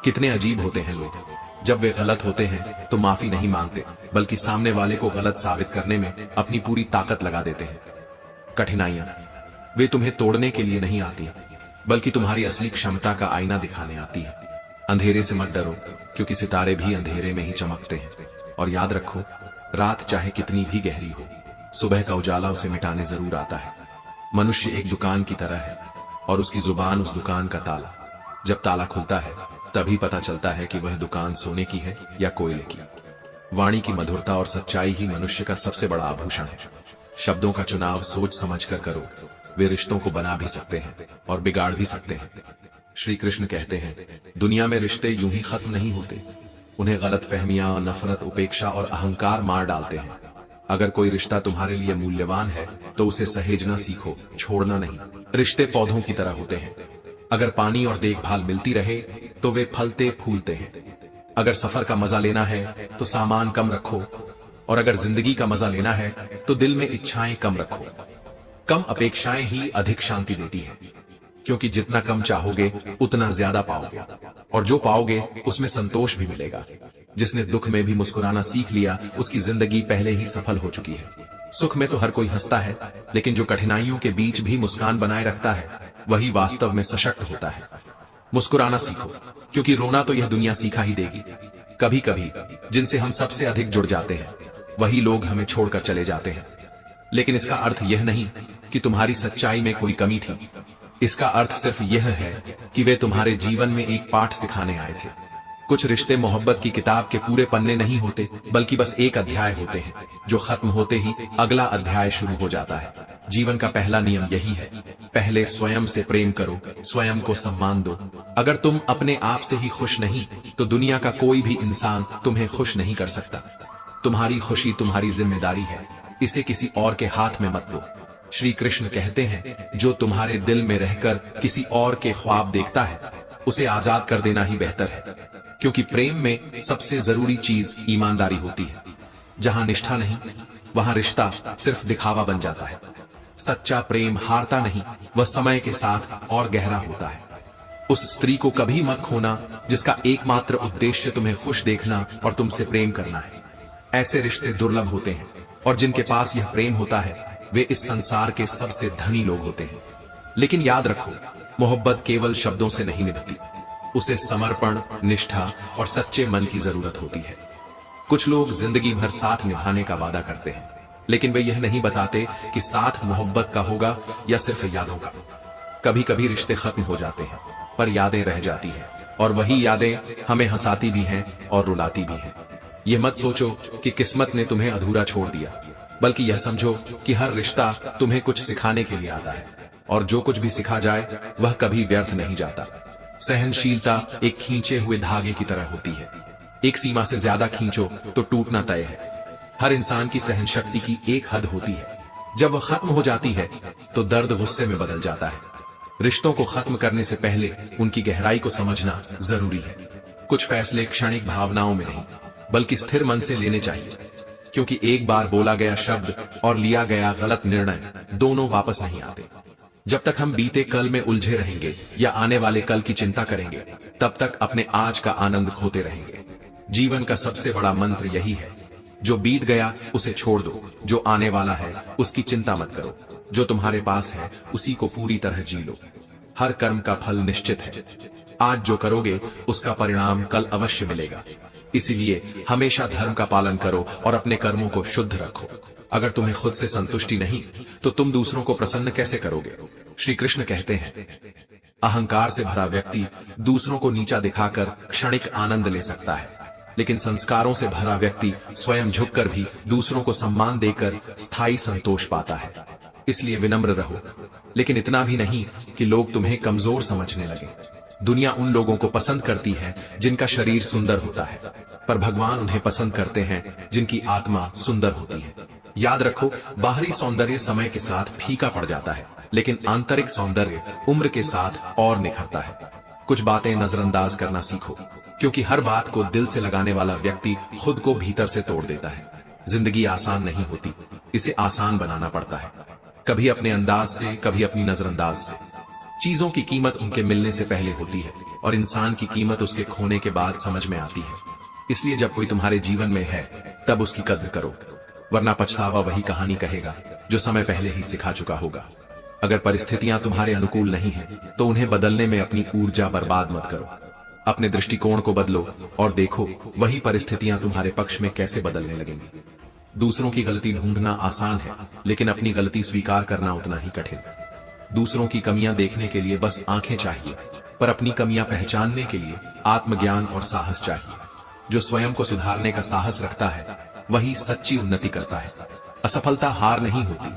कितने अजीब होते हैं लोग, जब वे गलत होते हैं तो माफी नहीं मांगते, बल्कि सामने वाले को गलत साबित करने में अपनी पूरी ताकत लगा देते हैं। कठिनाइयां वे तुम्हें तोड़ने के लिए नहीं आती, बल्कि तुम्हारी असली क्षमता का आईना दिखाने आती है। अंधेरे से मत डरो, क्योंकि सितारे भी अंधेरे में ही चमकते हैं। और याद रखो, रात चाहे कितनी भी गहरी हो, सुबह का उजाला उसे मिटाने जरूर आता है। मनुष्य एक दुकान की तरह है, और उसकी जुबान उस दुकान का ताला। जब ताला खुलता है तभी पता चलता है कि वह दुकान सोने की है या कोयले की। वाणी की मधुरता और सच्चाई ही मनुष्य का सबसे बड़ा आभूषण है। शब्दों का चुनाव सोच समझकर करो, वे रिश्तों को बना भी सकते हैं और बिगाड़ भी सकते हैं। श्री कृष्ण कहते हैं, दुनिया में रिश्ते यूं ही खत्म नहीं होते, उन्हें गलतफहमियां, नफरत, उपेक्षा और अहंकार मार डालते हैं। अगर कोई रिश्ता तुम्हारे लिए मूल्यवान है तो उसे सहेजना सीखो, छोड़ना नहीं। रिश्ते पौधों की तरह होते हैं, अगर पानी और देखभाल मिलती रहे तो वे फलते फूलते हैं। अगर सफर का मजा लेना है तो सामान कम रखो, और अगर जिंदगी का मजा लेना है तो दिल में इच्छाएं कम रखो। कम अपेक्षाएं ही अधिक शांति देती हैं, क्योंकि जितना कम चाहोगे उतना ज्यादा पाओगे, और जो पाओगे उसमें संतोष भी मिलेगा। जिसने दुख में भी मुस्कुराना सीख लिया उसकी जिंदगी पहले ही सफल हो चुकी है। सुख में तो हर कोई हंसता है, लेकिन जो कठिनाइयों के बीच भी मुस्कान बनाए रखता है वही वास्तव में सशक्त होता है। मुस्कुराना सीखो, क्योंकि रोना तो यह दुनिया सिखा ही देगी। कभी कभी जिनसे हम सबसे अधिक जुड़ जाते हैं वही लोग हमें छोड़कर चले जाते हैं, लेकिन इसका अर्थ यह नहीं कि तुम्हारी सच्चाई में कोई कमी थी। इसका अर्थ सिर्फ यह है कि वे तुम्हारे जीवन में एक पाठ सिखाने आए थे। कुछ रिश्ते मोहब्बत की किताब के पूरे पन्ने नहीं होते, बल्कि बस एक अध्याय होते हैं, जो खत्म होते ही अगला अध्याय शुरू हो जाता है। जीवन का पहला नियम यही है, पहले स्वयं से प्रेम करो, स्वयं को सम्मान दो। अगर तुम अपने आप से ही खुश नहीं तो दुनिया का कोई भी इंसान तुम्हें खुश नहीं कर सकता। तुम्हारी खुशी तुम्हारी जिम्मेदारी है, इसे किसी और के हाथ में मत दो। श्री कृष्ण कहते हैं, जो तुम्हारे दिल में रहकर किसी और के ख्वाब देखता है, उसे आजाद कर देना ही बेहतर है, क्योंकि प्रेम में सबसे जरूरी चीज ईमानदारी होती है। जहां निष्ठा नहीं, वहां रिश्ता सिर्फ दिखावा बन जाता है। सच्चा प्रेम हारता नहीं, वह समय के साथ और गहरा होता है। उस स्त्री को कभी मत खोना जिसका एकमात्र उद्देश्य तुम्हें खुश देखना और तुमसे प्रेम करना है। ऐसे रिश्ते दुर्लभ होते हैं, और जिनके पास यह प्रेम होता है वे इस संसार के सबसे धनी लोग होते हैं। लेकिन याद रखो, मोहब्बत केवल शब्दों से नहीं निभती, उसे समर्पण, निष्ठा और सच्चे मन की जरूरत होती है। कुछ लोग जिंदगी भर साथ निभाने का वादा करते हैं, लेकिन वे यह नहीं बताते कि साथ मोहब्बत का होगा या सिर्फ यादों का। कभी कभी रिश्ते खत्म हो जाते हैं, पर यादें रह जाती हैं, और वही यादें हमें हंसाती भी हैं और रुलाती भी हैं। यह मत सोचो कि किस्मत ने तुम्हें अधूरा छोड़ दिया, बल्कि यह समझो कि हर रिश्ता तुम्हें कुछ सिखाने के लिए आता है, और जो कुछ भी सिखा जाए वह कभी व्यर्थ नहीं जाता। सहनशीलता एक खींचे हुए धागे की तरह होती है, एक सीमा से ज्यादा खींचो तो टूटना तय है। हर इंसान की सहन शक्ति की एक हद होती है, जब वह खत्म हो जाती है तो दर्द गुस्से में बदल जाता है। रिश्तों को खत्म करने से पहले उनकी गहराई को समझना जरूरी है। कुछ फैसले क्षणिक भावनाओं में नहीं, बल्कि स्थिर मन से लेने चाहिए, क्योंकि एक बार बोला गया शब्द और लिया गया गलत निर्णय दोनों वापस नहीं आते। जब तक हम बीते कल में उलझे रहेंगे या आने वाले कल की चिंता करेंगे, तब तक अपने आज का आनंद खोते रहेंगे। जीवन का सबसे बड़ा मंत्र यही है, जो बीत गया उसे छोड़ दो, जो आने वाला है उसकी चिंता मत करो, जो तुम्हारे पास है उसी को पूरी तरह जी लो। हर कर्म का फल निश्चित है, आज जो करोगे उसका परिणाम कल अवश्य मिलेगा। इसीलिए हमेशा धर्म का पालन करो और अपने कर्मों को शुद्ध रखो। अगर तुम्हें खुद से संतुष्टि नहीं तो तुम दूसरों को प्रसन्न कैसे करोगे। श्री कृष्ण कहते हैं, अहंकार से भरा व्यक्ति दूसरों को नीचा दिखाकर क्षणिक आनंद ले सकता है, लेकिन संस्कारों से भरा व्यक्ति स्वयं झुककर भी दूसरों को सम्मान देकर स्थायी संतोष पाता है। इसलिए विनम्र रहो, लेकिन इतना भी नहीं कि लोग तुम्हें कमजोर समझने लगे। दुनिया उन लोगों को पसंद करती है जिनका शरीर सुंदर होता है, पर भगवान उन्हें पसंद करते हैं जिनकी आत्मा सुंदर होती है। याद रखो, बाहरी सौंदर्य समय के साथ फीका पड़ जाता है, लेकिन आंतरिक सौंदर्य उम्र के साथ और निखरता है। कुछ बातें नजरअंदाज करना सीखो, क्योंकि हर बात को दिल से लगाने वाला व्यक्ति खुद को भीतर से तोड़ देता है। जिंदगी आसान नहीं होती, इसे आसान बनाना पड़ता है, कभी अपने अंदाज से, कभी अपनी नजरअंदाज से। चीजों की कीमत उनके मिलने से पहले होती है, और इंसान की कीमत उसके खोने के बाद समझ में आती है। इसलिए जब कोई तुम्हारे जीवन में है तब उसकी कद्र करो, वरना पछतावा वही कहानी कहेगा जो समय पहले ही सिखा चुका होगा। अगर परिस्थितियां तुम्हारे अनुकूल नहीं हैं, तो उन्हें बदलने में अपनी ऊर्जा बर्बाद मत करो। अपने दृष्टिकोण को बदलो और देखो वही परिस्थितियां तुम्हारे पक्ष में कैसे बदलने लगेंगी। दूसरों की गलती ढूंढना आसान है, लेकिन अपनी गलती स्वीकार करना उतना ही कठिन। दूसरों की कमियां देखने के लिए बस आंखें चाहिए, पर अपनी कमियां पहचानने के लिए आत्मज्ञान और साहस चाहिए। जो स्वयं को सुधारने का साहस रखता है वही सच्ची उन्नति करता है। असफलता हार नहीं होती,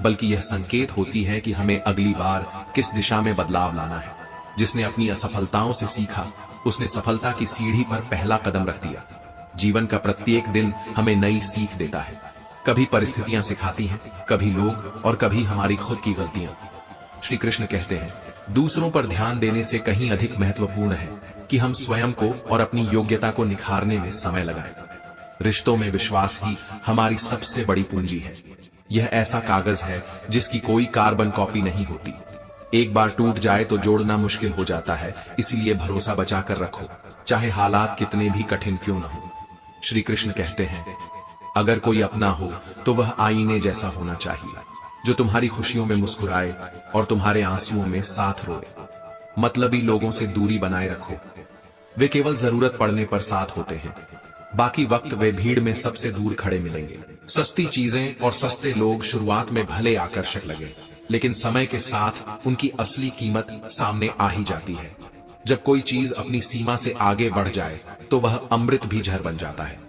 बल्कि यह संकेत होती है कि हमें अगली बार किस दिशा में बदलाव लाना है। जिसने अपनी असफलताओं से सीखा, उसने सफलता की सीढ़ी पर पहला कदम रख दिया। जीवन का प्रत्येक दिन हमें नई सीख देता है। कभी परिस्थितियां सिखाती हैं, कभी लोग, और कभी हमारी खुद की गलतियां। श्री कृष्ण कहते हैं, दूसरों पर ध्यान देने से कहीं अधिक महत्वपूर्ण है कि हम स्वयं को और अपनी योग्यता को निखारने में समय लगाएं। रिश्तों में विश्वास ही हमारी सबसे बड़ी पूंजी है। यह ऐसा कागज है जिसकी कोई कार्बन कॉपी नहीं होती। एक बार टूट जाए तो जोड़ना मुश्किल हो जाता है, इसलिए भरोसा बचाकर रखो, चाहे हालात कितने भी कठिन क्यों न हो। श्री कृष्ण कहते हैं, अगर कोई अपना हो तो वह आईने जैसा होना चाहिए, जो तुम्हारी खुशियों में मुस्कुराए और तुम्हारे आंसुओं में साथ रोए। मतलबी लोगों से दूरी बनाए रखो, वे केवल जरूरत पड़ने पर साथ होते हैं, बाकी वक्त वे भीड़ में सबसे दूर खड़े मिलेंगे। सस्ती चीजें और सस्ते लोग शुरुआत में भले आकर्षक लगे, लेकिन समय के साथ उनकी असली कीमत सामने आ ही जाती है। जब कोई चीज अपनी सीमा से आगे बढ़ जाए तो वह अमृत भी जहर बन जाता है,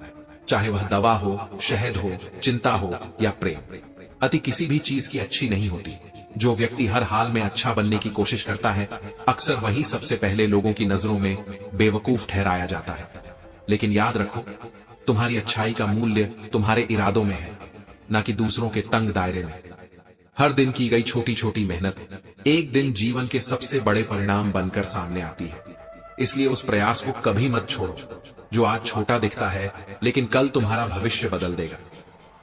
चाहे वह दवा हो, शहद हो, चिंता हो या प्रेम। अति किसी भी चीज की अच्छी नहीं होती। जो व्यक्ति हर हाल में अच्छा बनने की कोशिश करता है, अक्सर वही सबसे पहले लोगों की नजरों में बेवकूफ ठहराया जाता है। लेकिन याद रखो, तुम्हारी अच्छाई का मूल्य तुम्हारे इरादों में है, न कि दूसरों के तंग दायरे में। हर दिन की गई छोटी छोटी मेहनत एक दिन जीवन के सबसे बड़े परिणाम बनकर सामने आती है। इसलिए उस प्रयास को कभी मत छोड़ो जो आज छोटा दिखता है लेकिन कल तुम्हारा भविष्य बदल देगा।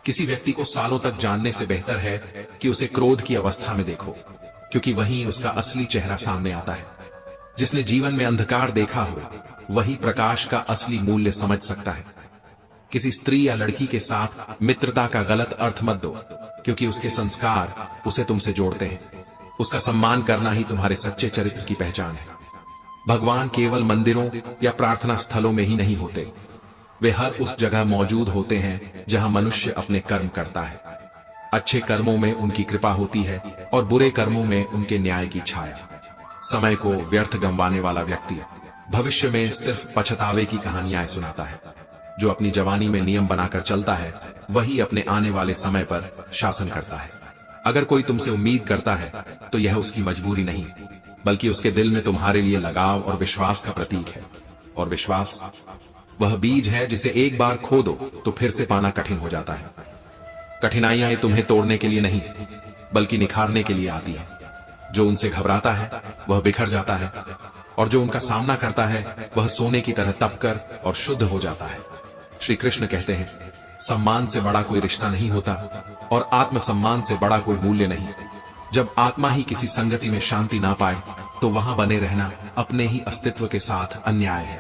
किसी व्यक्ति को सालों तक जानने से बेहतर है कि उसे क्रोध की अवस्था में देखो, क्योंकि वहीं उसका असली चेहरा सामने आता है। जिसने जीवन में अंधकार देखा हो वही प्रकाश का असली मूल्य समझ सकता है। किसी स्त्री या लड़की के साथ मित्रता का गलत अर्थ मत दो, क्योंकि उसके संस्कार उसे तुमसे जोड़ते हैं। उसका सम्मान करना ही तुम्हारे सच्चे चरित्र की पहचान है। भगवान केवल मंदिरों या प्रार्थना स्थलों में ही नहीं होते, वे हर उस जगह मौजूद होते हैं जहां मनुष्य अपने कर्म करता है। अच्छे कर्मों में उनकी कृपा होती है और बुरे कर्मों में उनके न्याय की छाया। समय को व्यर्थ गंवाने वाला व्यक्ति भविष्य में सिर्फ पछतावे की कहानियां सुनाता है। जो अपनी जवानी में नियम बनाकर चलता है वही अपने आने वाले समय पर शासन करता है। अगर कोई तुमसे उम्मीद करता है तो यह उसकी मजबूरी नहीं, बल्कि उसके दिल में तुम्हारे लिए लगाव और विश्वास का प्रतीक है। और विश्वास वह बीज है जिसे एक बार खो दो तो फिर से पाना कठिन हो जाता है। कठिनाइयां तुम्हें तोड़ने के लिए नहीं बल्कि निखारने के लिए आती है। जो उनसे घबराता है वह बिखर जाता है, और जो उनका सामना करता है वह सोने की तरह तपकर और शुद्ध हो जाता है। श्री कृष्ण कहते हैं, सम्मान से बड़ा कोई रिश्ता नहीं होता और आत्मसम्मान से बड़ा कोई मूल्य नहीं। जब आत्मा ही किसी संगति में शांति ना पाए तो वहां बने रहना अपने ही अस्तित्व के साथ अन्याय है।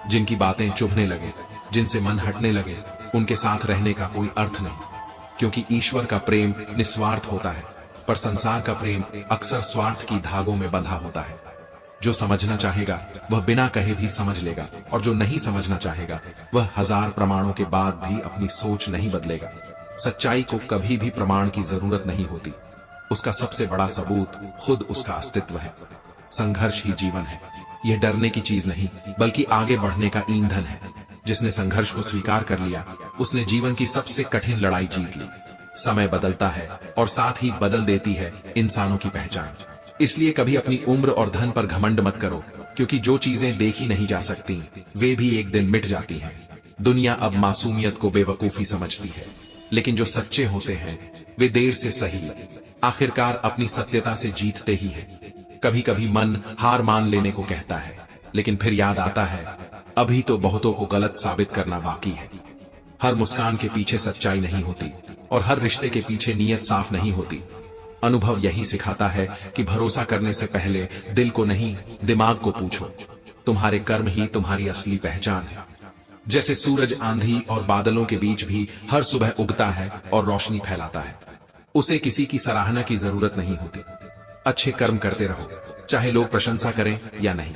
जिनकी बातें चुभने लगे, जिनसे मन हटने लगे, उनके साथ रहने का कोई अर्थ नहीं, क्योंकि ईश्वर का प्रेम निस्वार्थ होता है, पर संसार का प्रेम अक्सर स्वार्थ की धागों में बंधा होता है। जो समझना चाहेगा वह बिना कहे भी समझ लेगा, और जो नहीं समझना चाहेगा वह हजार प्रमाणों के बाद भी अपनी सोच नहीं बदलेगा। सच्चाई को कभी भी प्रमाण की जरूरत नहीं होती, उसका सबसे बड़ा सबूत खुद उसका अस्तित्व है। संघर्ष ही जीवन है, यह डरने की चीज नहीं बल्कि आगे बढ़ने का ईंधन है। जिसने संघर्ष को स्वीकार कर लिया उसने जीवन की सबसे कठिन लड़ाई जीत ली। समय बदलता है और साथ ही बदल देती है इंसानों की पहचान। इसलिए कभी अपनी उम्र और धन पर घमंड मत करो, क्योंकि जो चीजें देखी नहीं जा सकती वे भी एक दिन मिट जाती हैं। दुनिया अब मासूमियत को बेवकूफी समझती है, लेकिन जो सच्चे होते हैं वे देर से सही आखिरकार अपनी सत्यता से जीतते ही हैं। कभी कभी मन हार मान लेने को कहता है, लेकिन फिर याद आता है अभी तो बहुतों को गलत साबित करना बाकी है। हर मुस्कान के पीछे सच्चाई नहीं होती और हर रिश्ते के पीछे नीयत साफ नहीं होती। अनुभव यही सिखाता है कि भरोसा करने से पहले दिल को नहीं दिमाग को पूछो। तुम्हारे कर्म ही तुम्हारी असली पहचान है। जैसे सूरज आंधी और बादलों के बीच भी हर सुबह उगता है और रोशनी फैलाता है, उसे किसी की सराहना की जरूरत नहीं होती। अच्छे कर्म करते रहो, चाहे लोग प्रशंसा करें या नहीं।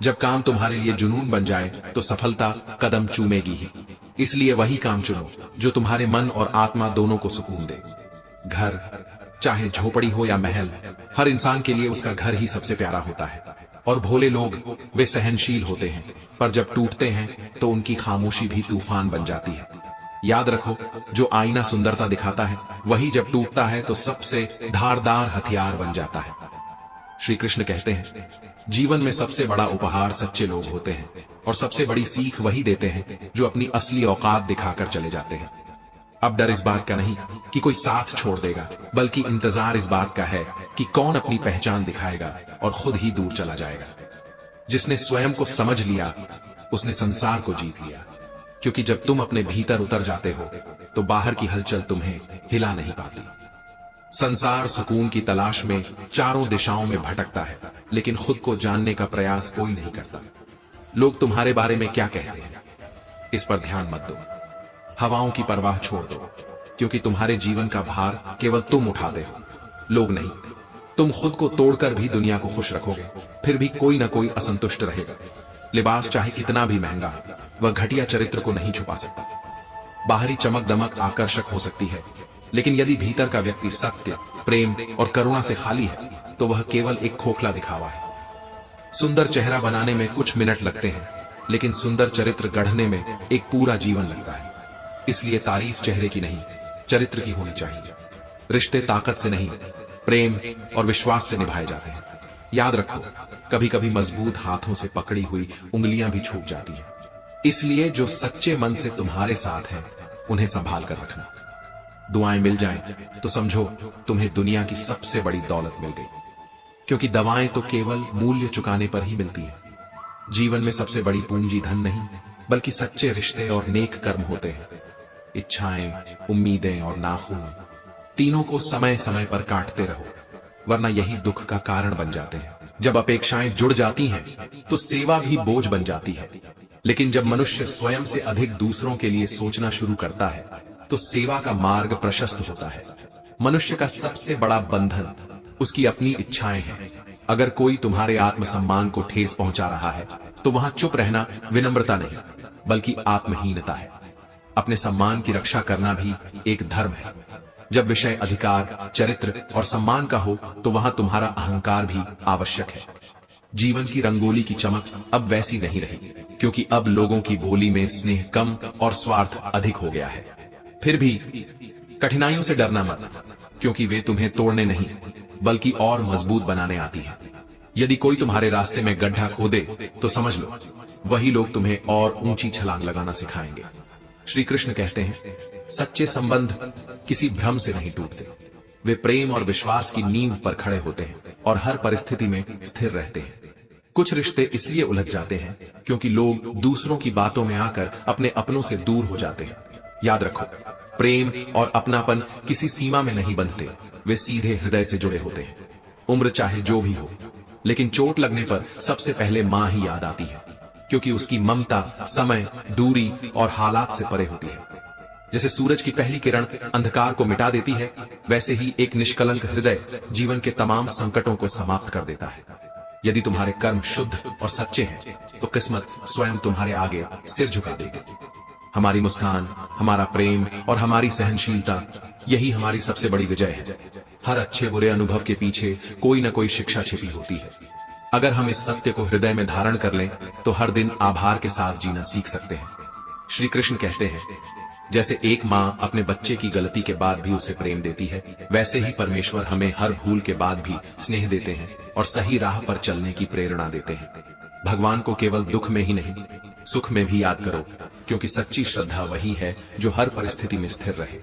जब काम तुम्हारे लिए जुनून बन जाए तो सफलता कदम चूमेगी ही। इसलिए वही काम चुनो जो तुम्हारे मन और आत्मा दोनों को सुकून दे। घर चाहे झोपड़ी हो या महल, हर इंसान के लिए उसका घर ही सबसे प्यारा होता है। और भोले लोग वे सहनशील होते हैं, पर जब टूटते हैं तो उनकी खामोशी भी तूफान बन जाती है। याद रखो, जो आईना सुंदरता दिखाता है वही जब टूटता है तो सबसे धारदार हथियार बन जाता है। श्री कृष्ण कहते हैं, जीवन में सबसे बड़ा उपहार सच्चे लोग होते हैं, और सबसे बड़ी सीख वही देते हैं जो अपनी असली औकात दिखाकर चले जाते हैं। अब डर इस बात का नहीं कि कोई साथ छोड़ देगा, बल्कि इंतजार इस बात का है कि कौन अपनी पहचान दिखाएगा और खुद ही दूर चला जाएगा। जिसने स्वयं को समझ लिया उसने संसार को जीत लिया, क्योंकि जब तुम अपने भीतर उतर जाते हो तो बाहर की हलचल तुम्हें हिला नहीं पाती। संसार सुकून की तलाश में चारों दिशाओं में भटकता है, लेकिन खुद को जानने का प्रयास कोई नहीं करता। लोग तुम्हारे बारे में क्या कहते हैं इस पर ध्यान मत दो। हवाओं की परवाह छोड़ दो, क्योंकि तुम्हारे जीवन का भार केवल तुम उठाते हो, लोग नहीं। तुम खुद को तोड़कर भी दुनिया को खुश रखोगे, फिर भी कोई ना कोई असंतुष्ट रहेगा। लिबास चाहे कितना भी महंगा, वह घटिया चरित्र को नहीं छुपा सकता। बाहरी चमक दमक आकर्षक हो सकती है, लेकिन यदि भीतर का व्यक्ति सत्य, प्रेम और करुणा से खाली है तो वह केवल एक खोखला दिखावा है। सुंदर चेहरा बनाने में कुछ मिनट लगते हैं, लेकिन सुंदर चरित्र गढ़ने में एक पूरा जीवन लगता है। इसलिए तारीफ चेहरे की नहीं, चरित्र की होनी चाहिए। रिश्ते ताकत से नहीं, प्रेम और विश्वास से निभाए जाते हैं। याद रखो, कभी कभी मजबूत हाथों से पकड़ी हुई उंगलियां भी छूट जाती हैं। इसलिए जो सच्चे मन से तुम्हारे साथ हैं उन्हें संभाल कर रखना। दुआएं मिल जाएं तो समझो तुम्हें दुनिया की सबसे बड़ी दौलत मिल गई, क्योंकि दवाएं तो केवल मूल्य चुकाने पर ही मिलती हैं। जीवन में सबसे बड़ी पूंजी धन नहीं, बल्कि सच्चे रिश्ते और नेक कर्म होते हैं। इच्छाएं, उम्मीदें और नाखून, तीनों को समय समय पर काटते रहो, वरना यही दुख का कारण बन जाते हैं। जब अपेक्षाएं जुड़ जाती हैं तो सेवा भी बोझ बन जाती है, लेकिन जब मनुष्य स्वयं से अधिक दूसरों के लिए सोचना शुरू करता है तो सेवा का मार्ग प्रशस्त होता है। मनुष्य का सबसे बड़ा बंधन उसकी अपनी इच्छाएं हैं। अगर कोई तुम्हारे आत्मसम्मान को ठेस पहुंचा रहा है तो वहां चुप रहना विनम्रता नहीं, बल्कि आत्महीनता है। अपने सम्मान की रक्षा करना भी एक धर्म है। जब विषय अधिकार, चरित्र और सम्मान का हो तो वहां तुम्हारा अहंकार भी आवश्यक है। जीवन की रंगोली की चमक अब वैसी नहीं रही, क्योंकि अब लोगों की बोली में स्नेह कम और स्वार्थ अधिक हो गया है। फिर भी कठिनाइयों से डरना मत, क्योंकि वे तुम्हें तोड़ने नहीं बल्कि और मजबूत बनाने आती हैं। यदि कोई तुम्हारे रास्ते में गड्ढा खोदे तो समझ लो वही लोग तुम्हें और ऊंची छलांग लगाना सिखाएंगे। श्री कृष्ण कहते हैं, सच्चे संबंध किसी भ्रम से नहीं टूटते, वे प्रेम और विश्वास की नींव पर खड़े होते हैं और हर परिस्थिति में स्थिर रहते हैं। कुछ रिश्ते इसलिए उलझ जाते हैं क्योंकि लोग दूसरों की बातों में आकर अपने अपनों से दूर हो जाते हैं। याद रखो, प्रेम और अपनापन किसी सीमा में नहीं बंधते, वे सीधे हृदय से जुड़े होते हैं। उम्र चाहे जो भी हो, लेकिन चोट लगने पर सबसे पहले मां ही याद आती है, क्योंकि उसकी ममता समय, दूरी और हालात से परे होती है। जैसे सूरज की पहली किरण अंधकार को मिटा देती है, वैसे ही एक निष्कलंक हृदय जीवन के तमाम संकटों को समाप्त कर देता है। यदि तुम्हारे कर्म शुद्ध और सच्चे हैं तो किस्मत स्वयं तुम्हारे आगे सिर झुका देगी। हमारी मुस्कान, हमारा प्रेम और हमारी सहनशीलता, यही हमारी सबसे बड़ी विजय है। हर अच्छे बुरे अनुभव के पीछे कोई न कोई शिक्षा छिपी होती है। अगर हम इस सत्य को हृदय में धारण कर लें तो हर दिन आभार के साथ जीना सीख सकते हैं। श्री कृष्ण कहते हैं, जैसे एक माँ अपने बच्चे की गलती के बाद भी उसे प्रेम देती है, वैसे ही परमेश्वर हमें हर भूल के बाद भी स्नेह देते हैं और सही राह पर चलने की प्रेरणा देते हैं। भगवान को केवल दुख में ही नहीं, सुख में भी याद करो, क्योंकि सच्ची श्रद्धा वही है जो हर परिस्थिति में स्थिर रहे।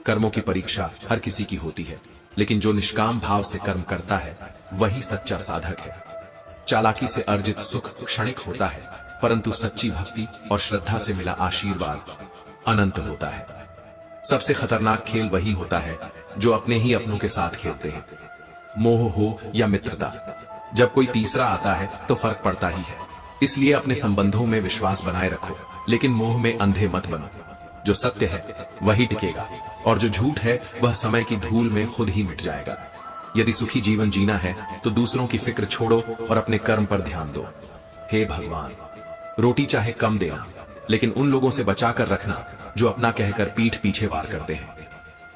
कर्मों की परीक्षा हर किसी की होती है, लेकिन जो निष्काम भाव से कर्म करता है वही सच्चा साधक है। चालाकी से अर्जित सुख क्षणिक होता है, परंतु सच्ची भक्ति और श्रद्धा से मिला आशीर्वाद अनंत होता है। सबसे खतरनाक खेल वही होता है जो अपने ही अपनों के साथ खेलते हैं, मोह हो या मित्रता। जब कोई तीसरा आता है तो फर्क पड़ता ही है। इसलिए अपने संबंधों में विश्वास बनाए रखो, लेकिन मोह में अंधे मत बनो। जो सत्य है वही टिकेगा और जो झूठ है वह समय की धूल में खुद ही मिट जाएगा। यदि सुखी जीवन जीना है तो दूसरों की फिक्र छोड़ो और अपने कर्म पर ध्यान दो। हे भगवान, रोटी चाहे कम देना, लेकिन उन लोगों से बचाकर रखना जो अपना कहकर पीठ पीछे वार करते हैं।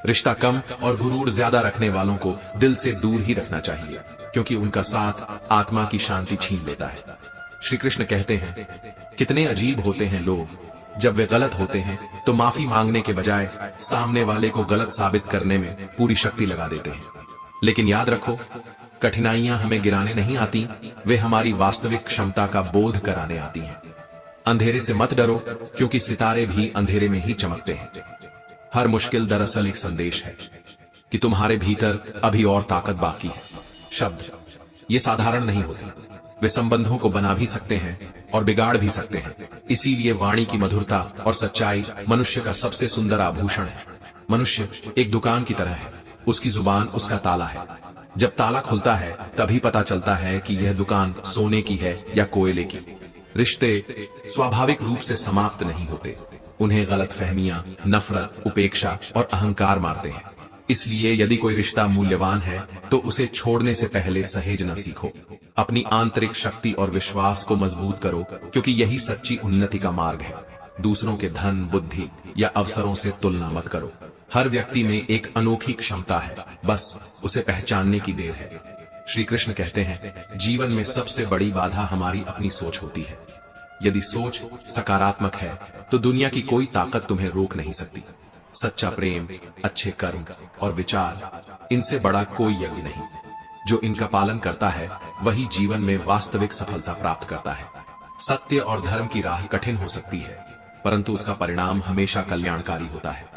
रिश्ता कम और गुरूर ज्यादा रखने वालों को दिल से दूर ही रखना चाहिए, क्योंकि उनका साथ आत्मा की शांति छीन लेता है। श्री कृष्ण कहते हैं, कितने अजीब होते हैं लोग, जब वे गलत होते हैं तो माफी मांगने के बजाय सामने वाले को गलत साबित करने में पूरी शक्ति लगा देते हैं। लेकिन याद रखो, कठिनाइयां हमें गिराने नहीं आती, वे हमारी वास्तविक क्षमता का बोध कराने आती हैं। अंधेरे से मत डरो, क्योंकि सितारे भी अंधेरे में ही चमकते हैं। हर मुश्किल दरअसल एक संदेश है कि तुम्हारे भीतर अभी और ताकत बाकी है। शब्द ये साधारण नहीं होते, वे संबंधों को बना भी सकते हैं और बिगाड़ भी सकते हैं। इसीलिए वाणी की मधुरता और सच्चाई मनुष्य का सबसे सुंदर आभूषण है। मनुष्य एक दुकान की तरह है, उसकी जुबान उसका ताला है। जब ताला खुलता है तभी पता चलता है कि यह दुकान सोने की है या कोयले की। रिश्ते स्वाभाविक रूप से समाप्त नहीं होते, उन्हें गलतफहमियां, नफरत, उपेक्षा और अहंकार मारते हैं। इसलिए यदि कोई रिश्ता मूल्यवान है तो उसे छोड़ने से पहले सहेजना सीखो। अपनी आंतरिक शक्ति और विश्वास को मजबूत करो, क्योंकि यही सच्ची उन्नति का मार्ग है। दूसरों के धन, बुद्धि या अवसरों से तुलना मत करो। हर व्यक्ति में एक अनोखी क्षमता है, बस उसे पहचानने की देर है। श्री कृष्ण कहते हैं, जीवन में सबसे बड़ी बाधा हमारी अपनी सोच होती है। यदि सोच सकारात्मक है तो दुनिया की कोई ताकत तुम्हें रोक नहीं सकती। सच्चा प्रेम, अच्छे कर्म और विचार, इनसे बड़ा कोई यज्ञ नहीं। जो इनका पालन करता है वही जीवन में वास्तविक सफलता प्राप्त करता है। सत्य और धर्म की राह कठिन हो सकती है, परंतु उसका परिणाम हमेशा कल्याणकारी होता है।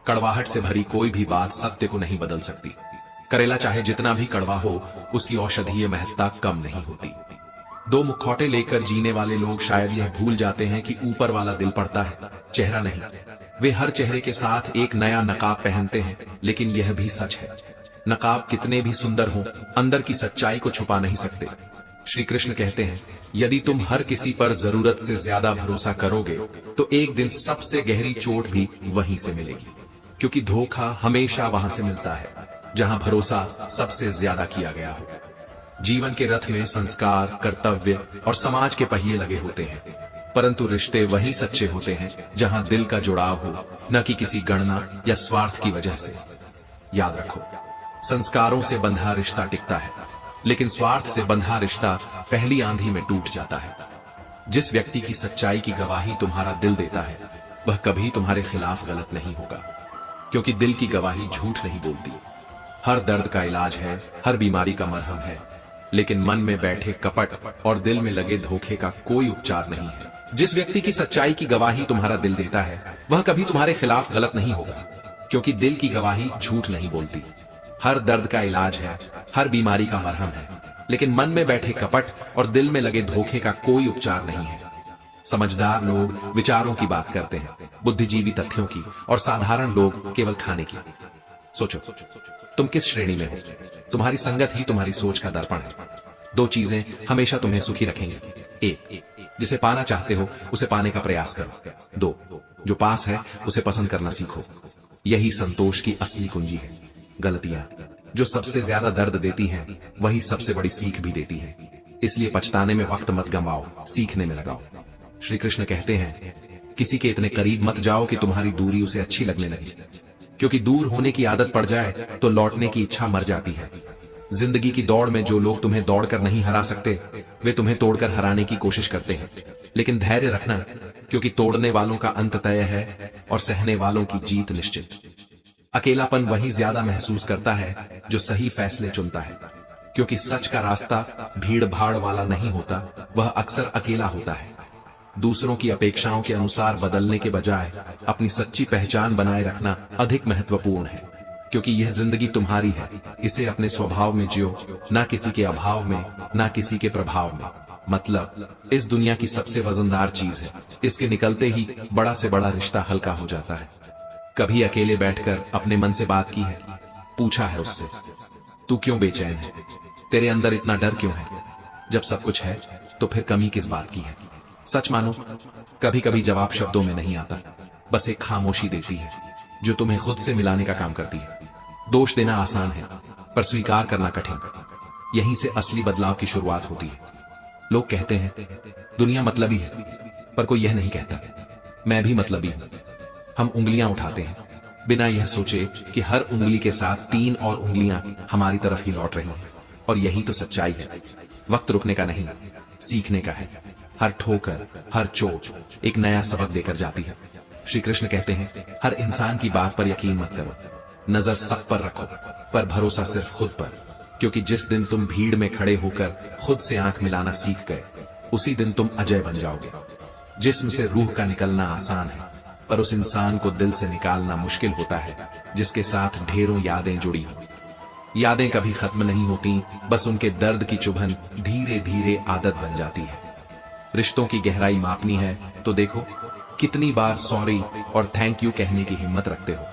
कड़वाहट से भरी कोई भी बात सत्य को नहीं बदल सकती। करेला चाहे जितना भी कड़वा हो, उसकी औषधीय महत्ता कम नहीं होती। दो मुखौटे लेकर जीने वाले लोग शायद यह भूल जाते हैं कि ऊपर वाला दिल पड़ता है, चेहरा नहीं। वे हर चेहरे के साथ एक नया नकाब पहनते हैं, लेकिन यह भी सच है, नकाब कितने भी सुंदर हों, अंदर की सच्चाई को छुपा नहीं सकते। श्री कृष्ण कहते हैं, यदि तुम हर किसी पर जरूरत से ज्यादा भरोसा करोगे तो एक दिन सबसे गहरी चोट भी वहीं से मिलेगी, क्योंकि धोखा हमेशा वहां से मिलता है जहां भरोसा सबसे ज्यादा किया गया हो। जीवन के रथ में संस्कार, कर्तव्य और समाज के पहिए लगे होते हैं, परंतु रिश्ते वही सच्चे होते हैं जहां दिल का जुड़ाव हो, न कि किसी गणना या स्वार्थ की वजह से। याद रखो, संस्कारों से बंधा रिश्ता टिकता है, लेकिन स्वार्थ से बंधा रिश्ता पहली आंधी में टूट जाता है। जिस व्यक्ति की सच्चाई की गवाही तुम्हारा दिल देता है, वह कभी तुम्हारे खिलाफ गलत नहीं होगा, क्योंकि दिल की गवाही झूठ नहीं बोलती। हर दर्द का इलाज है, हर बीमारी का मरहम है, लेकिन मन में बैठे कपट और दिल में लगे धोखे का कोई उपचार नहीं है। जिस व्यक्ति की सच्चाई की गवाही तुम्हारा दिल देता है, वह कभी तुम्हारे खिलाफ गलत नहीं होगा, क्योंकि दिल की गवाही झूठ नहीं बोलती। हर दर्द का इलाज है, हर बीमारी का मरहम है, लेकिन मन में बैठे कपट और दिल में लगे धोखे का कोई उपचार नहीं है। समझदार लोग विचारों की बात करते हैं, बुद्धिजीवी तथ्यों की, और साधारण लोग केवल खाने की। सोचो, तुम किस श्रेणी में हो? तुम्हारी संगत ही तुम्हारी सोच का दर्पण है। दो चीजें हमेशा तुम्हें सुखी रखेंगी। एक, जिसे पाना चाहते हो उसे पाने का प्रयास करो। दो, जो पास है उसे पसंद करना सीखो। यही संतोष की असली कुंजी है। गलतियां जो सबसे ज्यादा दर्द देती हैं, वही सबसे बड़ी सीख भी देती हैं। इसलिए पछताने में वक्त मत गंवाओ, सीखने में लगाओ। श्री कृष्ण कहते हैं, किसी के इतने करीब मत जाओ कि तुम्हारी दूरी उसे अच्छी लगने लगे, क्योंकि दूर होने की आदत पड़ जाए तो लौटने की इच्छा मर जाती है। जिंदगी की दौड़ में जो लोग तुम्हें दौड़कर नहीं हरा सकते, वे तुम्हें तोड़कर हराने की कोशिश करते हैं। लेकिन धैर्य रखना, क्योंकि तोड़ने वालों का अंत तय है और सहने वालों की जीत निश्चित। अकेलापन वही ज्यादा महसूस करता है जो सही फैसले चुनता है, क्योंकि सच का रास्ता भीड़ भाड़ वाला नहीं होता, वह अक्सर अकेला होता है। दूसरों की अपेक्षाओं के अनुसार बदलने के बजाय अपनी सच्ची पहचान बनाए रखना अधिक महत्वपूर्ण है, क्योंकि यह जिंदगी तुम्हारी है। इसे अपने स्वभाव में जियो, ना किसी के अभाव में, ना किसी के प्रभाव में। मतलब इस दुनिया की सबसे वजनदार चीज है, इसके निकलते ही बड़ा से बड़ा रिश्ता हल्का हो जाता है। कभी अकेले बैठकर अपने मन से बात की है? पूछा है उससे, तू क्यों बेचैन है? तेरे अंदर इतना डर क्यों है? जब सब कुछ है तो फिर कमी किस बात की है? सच मानो, कभी कभी जवाब शब्दों में नहीं आता, बस एक खामोशी देती है जो तुम्हें खुद से मिलाने का काम करती है। दोष देना आसान है, पर स्वीकार करना कठिन। यहीं से असली बदलाव की शुरुआत होती है। लोग कहते हैं दुनिया मतलबी है, पर कोई यह नहीं कहता मैं भी मतलबी हूं। हम उंगलियां उठाते हैं बिना यह सोचे कि हर उंगली के साथ 3 और उंगलियां हमारी तरफ ही लौट रही हैं, और यही तो सच्चाई है। वक्त रुकने का नहीं, सीखने का है। हर ठोकर, हर चोट एक नया सबक देकर जाती है। श्री कृष्ण कहते हैं, हर इंसान की बात पर यकीन मत करो, नजर सब पर रखो, पर भरोसा सिर्फ खुद पर, क्योंकि जिस दिन तुम भीड़ में खड़े होकर खुद से आंख मिलाना सीख गए, उसी दिन तुम अजय बन जाओगे। जिस्म से रूह का निकलना आसान है, पर उस इंसान को दिल से निकालना मुश्किल होता है जिसके साथ ढेरों यादें जुड़ी हों। यादें कभी खत्म नहीं होती, बस उनके दर्द की चुभन धीरे धीरे आदत बन जाती है। रिश्तों की गहराई मापनी है तो देखो कितनी बार सॉरी और थैंक यू कहने की हिम्मत रखते हो,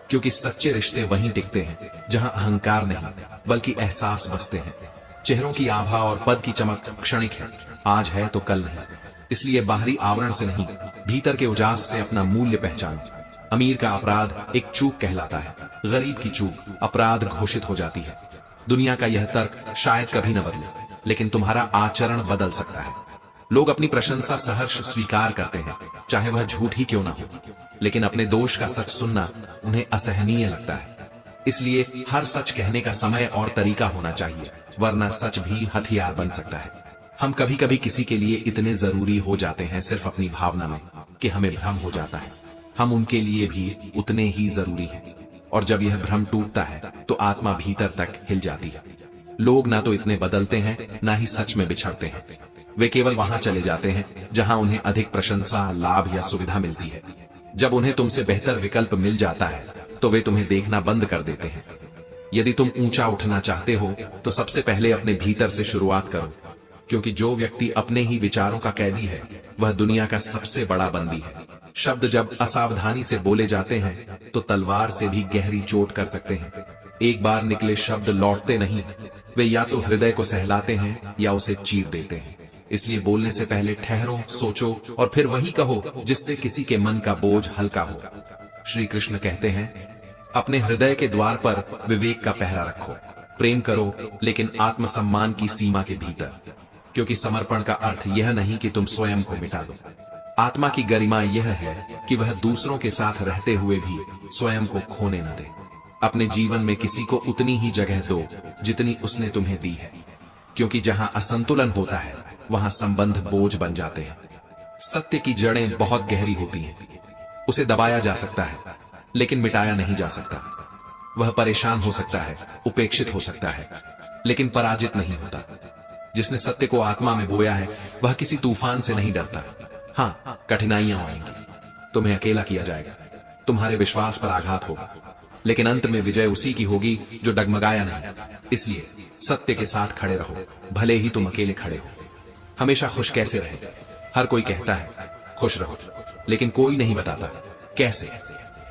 क्योंकि सच्चे रिश्ते वहीं टिकते हैं जहां अहंकार नहीं बल्कि एहसास बसते हैं। चेहरों की आभा और पद की चमक क्षणिक है, आज है तो कल नहीं। इसलिए बाहरी आवरण से नहीं, भीतर के उजास से अपना मूल्य पहचानो। अमीर का अपराध एक चूक कहलाता है, गरीब की चूक अपराध घोषित हो जाती है। दुनिया का यह तर्क शायद कभी न बदले, लेकिन तुम्हारा आचरण बदल सकता है। लोग अपनी प्रशंसा सहर्ष स्वीकार करते हैं, चाहे वह झूठ ही क्यों ना हो, लेकिन अपने दोष का सच सुनना उन्हें असहनीय लगता है। इसलिए हर सच कहने का समय और तरीका होना चाहिए, वरना सच भी हथियार बन सकता है। हम कभी कभी किसी के लिए इतने जरूरी हो जाते हैं सिर्फ अपनी भावना में कि हमें भ्रम हो जाता है हम उनके लिए भी उतने ही जरूरी हैं। और जब यह भ्रम टूटता है तो आत्मा भीतर तक हिल जाती है। लोग ना तो इतने बदलते हैं, ना ही सच में बिछड़ते हैं। वे केवल वहां चले जाते हैं जहां उन्हें अधिक प्रशंसा, लाभ या सुविधा मिलती है। जब उन्हें तुमसे बेहतर विकल्प मिल जाता है तो वे तुम्हें देखना बंद कर देते हैं। यदि तुम ऊंचा उठना चाहते हो तो सबसे पहले अपने भीतर से शुरुआत करो, क्योंकि जो व्यक्ति अपने ही विचारों का कैदी है वह दुनिया का सबसे बड़ा बंदी है। शब्द जब असावधानी से बोले जाते हैं तो तलवार से भी गहरी चोट कर सकते हैं। एक बार निकले शब्द लौटते नहीं, वे या तो हृदय को सहलाते हैं या उसे चीर देते हैं। इसलिए बोलने से पहले ठहरो, सोचो और फिर वही कहो जिससे किसी के मन का बोझ हल्का हो। श्री कृष्ण कहते हैं, अपने हृदय के द्वार पर विवेक का पहरा रखो। प्रेम करो, लेकिन आत्मसम्मान की सीमा के भीतर, क्योंकि समर्पण का अर्थ यह नहीं कि तुम स्वयं को मिटा दो। आत्मा की गरिमा यह है कि वह दूसरों के साथ रहते हुए भी स्वयं को खोने न दे। अपने जीवन में किसी को उतनी ही जगह दो जितनी उसने तुम्हें दी है, क्योंकि जहां असंतुलन होता है वहां संबंध बोझ बन जाते हैं। सत्य की जड़ें बहुत गहरी होती हैं, उसे दबाया जा सकता है लेकिन मिटाया नहीं जा सकता। वह परेशान हो सकता है, उपेक्षित हो सकता है, लेकिन पराजित नहीं होता। जिसने सत्य को आत्मा में बोया है वह किसी तूफान से नहीं डरता। हाँ, कठिनाइयां आएंगी, तुम्हें अकेला किया जाएगा, तुम्हारे विश्वास पर आघात होगा, लेकिन अंत में विजय उसी की होगी जो डगमगाया नहीं। इसलिए सत्य के साथ खड़े रहो, भले ही तुम अकेले खड़े हो। हमेशा खुश कैसे रहे? हर कोई कहता है खुश रहो, लेकिन कोई नहीं बताता कैसे।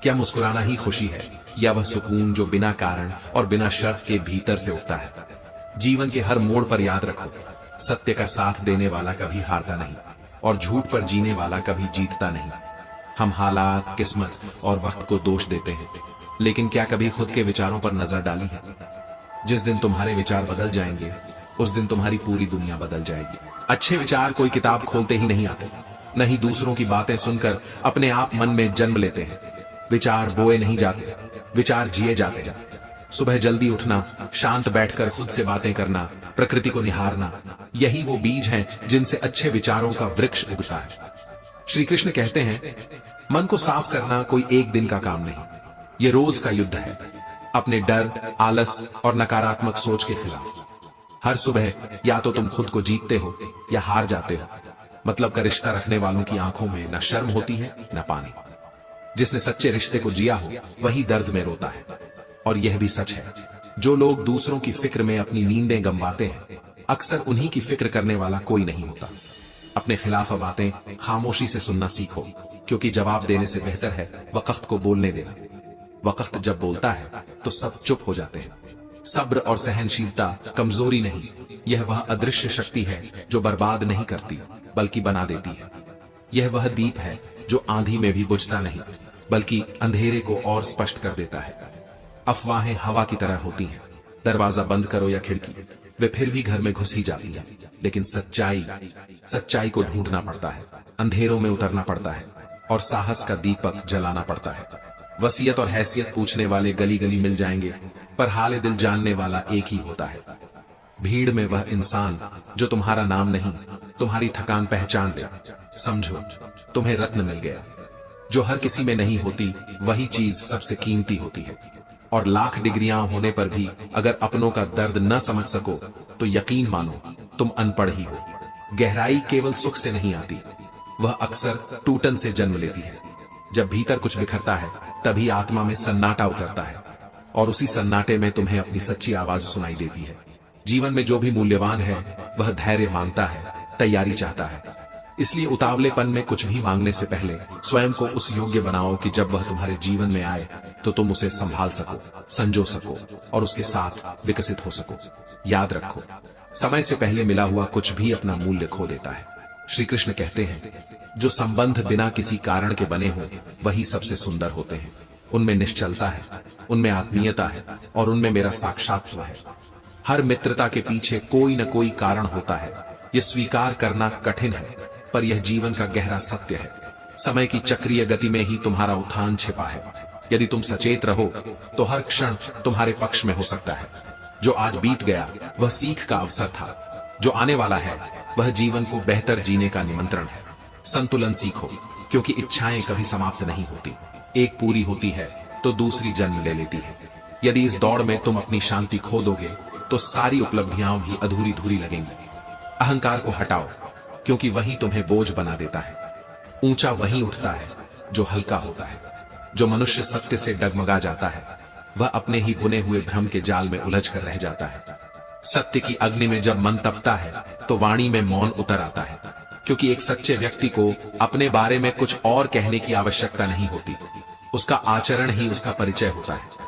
क्या मुस्कुराना ही खुशी है, या वह सुकून जो बिना कारण और बिना शर्त के भीतर से उठता है? जीवन के हर मोड़ पर याद रखो, सत्य का साथ देने वाला कभी हारता नहीं और झूठ पर जीने वाला कभी जीतता नहीं। हम हालात, किस्मत और वक्त को दोष देते हैं, लेकिन क्या कभी खुद के विचारों पर नजर डाली है? जिस दिन तुम्हारे विचार बदल जाएंगे उस दिन तुम्हारी पूरी दुनिया बदल जाएगी। अच्छे विचार कोई किताब खोलते ही नहीं आते, न ही दूसरों की बातें सुनकर अपने आप मन में जन्म लेते हैं। विचार बोए नहीं जाते, विचार जिए जाते हैं। सुबह जल्दी उठना, शांत बैठकर खुद से बातें करना, प्रकृति को निहारना, यही वो बीज हैं जिनसे अच्छे विचारों का वृक्ष उगता है। श्री कृष्ण कहते हैं, मन को साफ करना कोई एक दिन का काम नहीं, ये रोज का युद्ध है, अपने डर, आलस और नकारात्मक सोच के खिलाफ। हर सुबह या तो तुम खुद को जीतते हो या हार जाते हो। मतलब का रिश्ता रखने वालों की आंखों में न शर्म होती है न पानी। जिसने सच्चे रिश्ते को जिया हो वही दर्द में रोता है। और यह भी सच है, जो लोग दूसरों की फिक्र में अपनी नींदें गंवाते हैं, अक्सर उन्हीं की फिक्र करने वाला कोई नहीं होता। अपने खिलाफ बातें खामोशी से सुनना सीखो, क्योंकि जवाब देने से बेहतर है वक्त को बोलने देना। वक्त जब बोलता है तो सब चुप हो जाते हैं। सब्र और सहनशीलता कमजोरी नहीं, यह वह अदृश्य शक्ति है जो बर्बाद नहीं करती बल्कि बना देती है। यह वह दीप है जो आंधी में भी बुझता नहीं बल्कि अंधेरे को और स्पष्ट कर देता है। अफवाहें हवा की तरह होती हैं, दरवाजा बंद करो या खिड़की, वे फिर भी घर में घुस ही जाती हैं। लेकिन सच्चाई को ढूंढना पड़ता है, अंधेरों में उतरना पड़ता है और साहस का दीपक जलाना पड़ता है। वसीयत और हैसियत पूछने वाले गली गली मिल जाएंगे, पर हाले दिल जानने वाला एक ही होता है। भीड़ में वह इंसान जो तुम्हारा नाम नहीं, तुम्हारी थकान पहचान ले। समझो, तुम्हें रत्न मिल गया। जो हर किसी में नहीं होती वही चीज सबसे कीमती होती है। और लाख डिग्रियां होने पर भी अगर अपनों का दर्द न समझ सको तो यकीन मानो तुम अनपढ़ ही हो। गहराई केवल सुख से नहीं आती, वह अक्सर टूटन से जन्म लेती है। जब भीतर कुछ बिखरता है तभी आत्मा में सन्नाटा उतरता है, और उसी सन्नाटे में तुम्हें अपनी सच्ची आवाज सुनाई देती है। जीवन में जो भी मूल्यवान है वह धैर्य मांगता है, तैयारी चाहता है। इसलिए उतावलेपन में कुछ भी मांगने से पहले स्वयं को उस योग्य बनाओ कि जब वह तुम्हारे जीवन में आए तो तुम उसे संभाल सको, संजो सको और उसके साथ विकसित हो सको। याद रखो, समय से पहले मिला हुआ कुछ भी अपना मूल्य खो देता है। श्री कृष्ण कहते हैं, जो संबंध बिना किसी कारण के बने हों वही सबसे सुंदर होते हैं। उनमें निश्चलता है, उनमें आत्मीयता है और उनमें मेरा साक्षात्व है। हर मित्रता के पीछे कोई न कोई कारण होता है। यह स्वीकार करना कठिन है, पर यह जीवन का गहरा सत्य है। समय की चक्रीय गति में ही तुम्हारा उत्थान छिपा है। यदि तुम सचेत रहो तो हर क्षण तुम्हारे पक्ष में हो सकता है। जो आज बीत गया वह सीख का अवसर था, जो आने वाला है वह जीवन को बेहतर जीने का निमंत्रण है। संतुलन सीखो, क्योंकि इच्छाएं कभी समाप्त नहीं होती। एक पूरी होती है तो दूसरी जन्म ले लेती है। यदि इस दौड़ में तुम अपनी शांति खो दोगे तो सारी उपलब्धियां भी अधूरी धूरी लगेंगी। अहंकार को हटाओ, क्योंकि वही तुम्हें बोझ बना देता है। ऊंचा वही उठता है जो हल्का होता है। जो मनुष्य सत्य से डगमगा जाता है वह अपने ही बुने हुए भ्रम के जाल में उलझ कर रह जाता है। सत्य की अग्नि में जब मन तपता है तो वाणी में मौन उतर आता है, क्योंकि एक सच्चे व्यक्ति को अपने बारे में कुछ और कहने की आवश्यकता नहीं होती, उसका आचरण ही उसका परिचय होता है।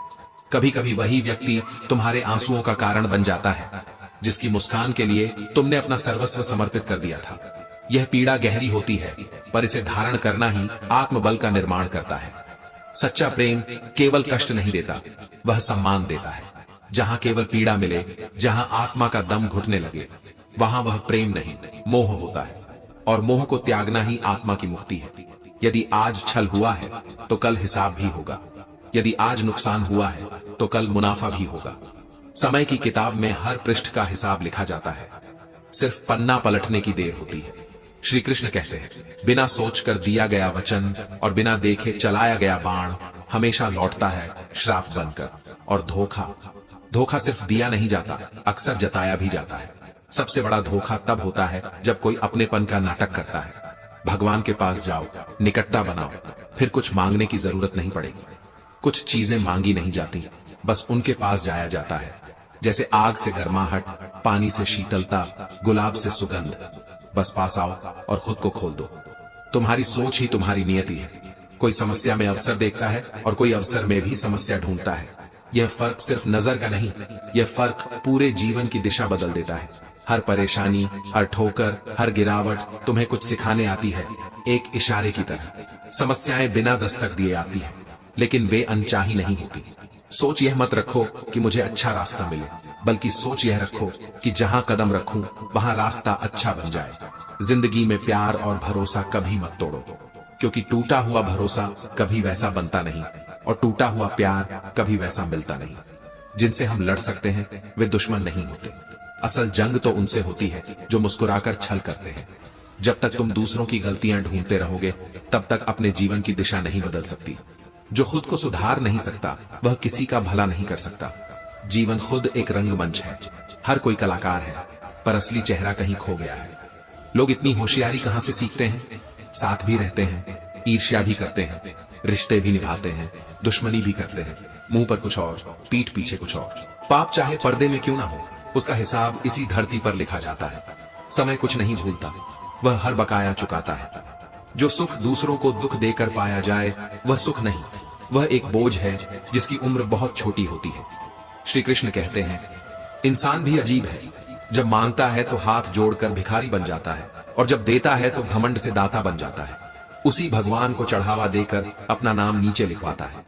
कभी कभी वही व्यक्ति तुम्हारे आंसुओं का कारण बन जाता है, जिसकी मुस्कान के लिए तुमने अपना सर्वस्व समर्पित कर दिया था। यह पीड़ा गहरी होती है, पर इसे धारण करना ही आत्मबल का निर्माण करता है। सच्चा प्रेम केवल कष्ट नहीं देता, वह सम्मान देता है। जहां केवल पीड़ा मिले, जहां आत्मा का दम घुटने लगे, वहां वह प्रेम नहीं, मोह होता है। और मोह को त्यागना ही आत्मा की मुक्ति है। यदि आज छल हुआ है तो कल हिसाब भी होगा। यदि आज नुकसान हुआ है तो कल मुनाफा भी होगा। समय की किताब में हर पृष्ठ का हिसाब लिखा जाता है, सिर्फ पन्ना पलटने की देर होती है। श्री कृष्ण कहते हैं, बिना सोचकर दिया गया वचन और बिना देखे चलाया गया बाण हमेशा लौटता है श्राप बनकर। और धोखा सिर्फ दिया नहीं जाता, अक्सर जताया भी जाता है। सबसे बड़ा धोखा तब होता है जब कोई अपनेपन का नाटक करता है। भगवान के पास जाओ, निकटता बनाओ, फिर कुछ मांगने की जरूरत नहीं पड़ेगी। कुछ चीजें मांगी नहीं जाती, बस उनके पास जाया जाता है। जैसे आग से गर्माहट, पानी से शीतलता, गुलाब से सुगंध। बस पास आओ और खुद को खोल दो। तुम्हारी सोच ही तुम्हारी नियति है। कोई समस्या में अवसर देखता है और कोई अवसर में भी समस्या ढूंढता है। यह फर्क सिर्फ नजर का नहीं, यह फर्क पूरे जीवन की दिशा बदल देता है। हर परेशानी, हर ठोकर, हर गिरावट तुम्हें कुछ सिखाने आती है, एक इशारे की तरह। समस्याएं बिना दस्तक दिए आती है, लेकिन वे अनचाही नहीं होती। सोच यह मत रखो कि मुझे अच्छा रास्ता मिले, बल्कि सोच यह रखो कि जहां कदम रखूं वहां रास्ता अच्छा बन जाए। जिंदगी में प्यार और भरोसा कभी मत तोड़ो, क्योंकि टूटा हुआ भरोसा कभी वैसा बनता नहीं और टूटा हुआ प्यार कभी वैसा मिलता नहीं। जिनसे हम लड़ सकते हैं वे दुश्मन नहीं होते। असल जंग तो उनसे होती है जो मुस्कुराकर छल करते हैं। जब तक तुम दूसरों की गलतियां ढूंढते रहोगे, तब तक अपने जीवन की दिशा नहीं बदल सकती। जो खुद को सुधार नहीं सकता वह किसी का भला नहीं कर सकता। जीवन खुद एक रंगमंच है। हर कोई कलाकार है, पर असली चेहरा कहीं खो गया है। लोग इतनी होशियारी कहां से सीखते हैं? साथ भी रहते हैं, ईर्ष्या भी करते हैं, रिश्ते भी निभाते हैं, दुश्मनी भी करते हैं। मुंह पर कुछ और, पीठ पीछे कुछ और। पाप चाहे पर्दे में क्यों ना हो, उसका हिसाब इसी धरती पर लिखा जाता है। समय कुछ नहीं भूलता, वह हर बकाया चुकाता है। जो सुख दूसरों को दुख देकर पाया जाए वह सुख नहीं, वह एक बोझ है जिसकी उम्र बहुत छोटी होती है। श्री कृष्ण कहते हैं, इंसान भी अजीब है। जब मांगता है तो हाथ जोड़कर भिखारी बन जाता है, और जब देता है तो घमंड से दाता बन जाता है। उसी भगवान को चढ़ावा देकर अपना नाम नीचे लिखवाता है।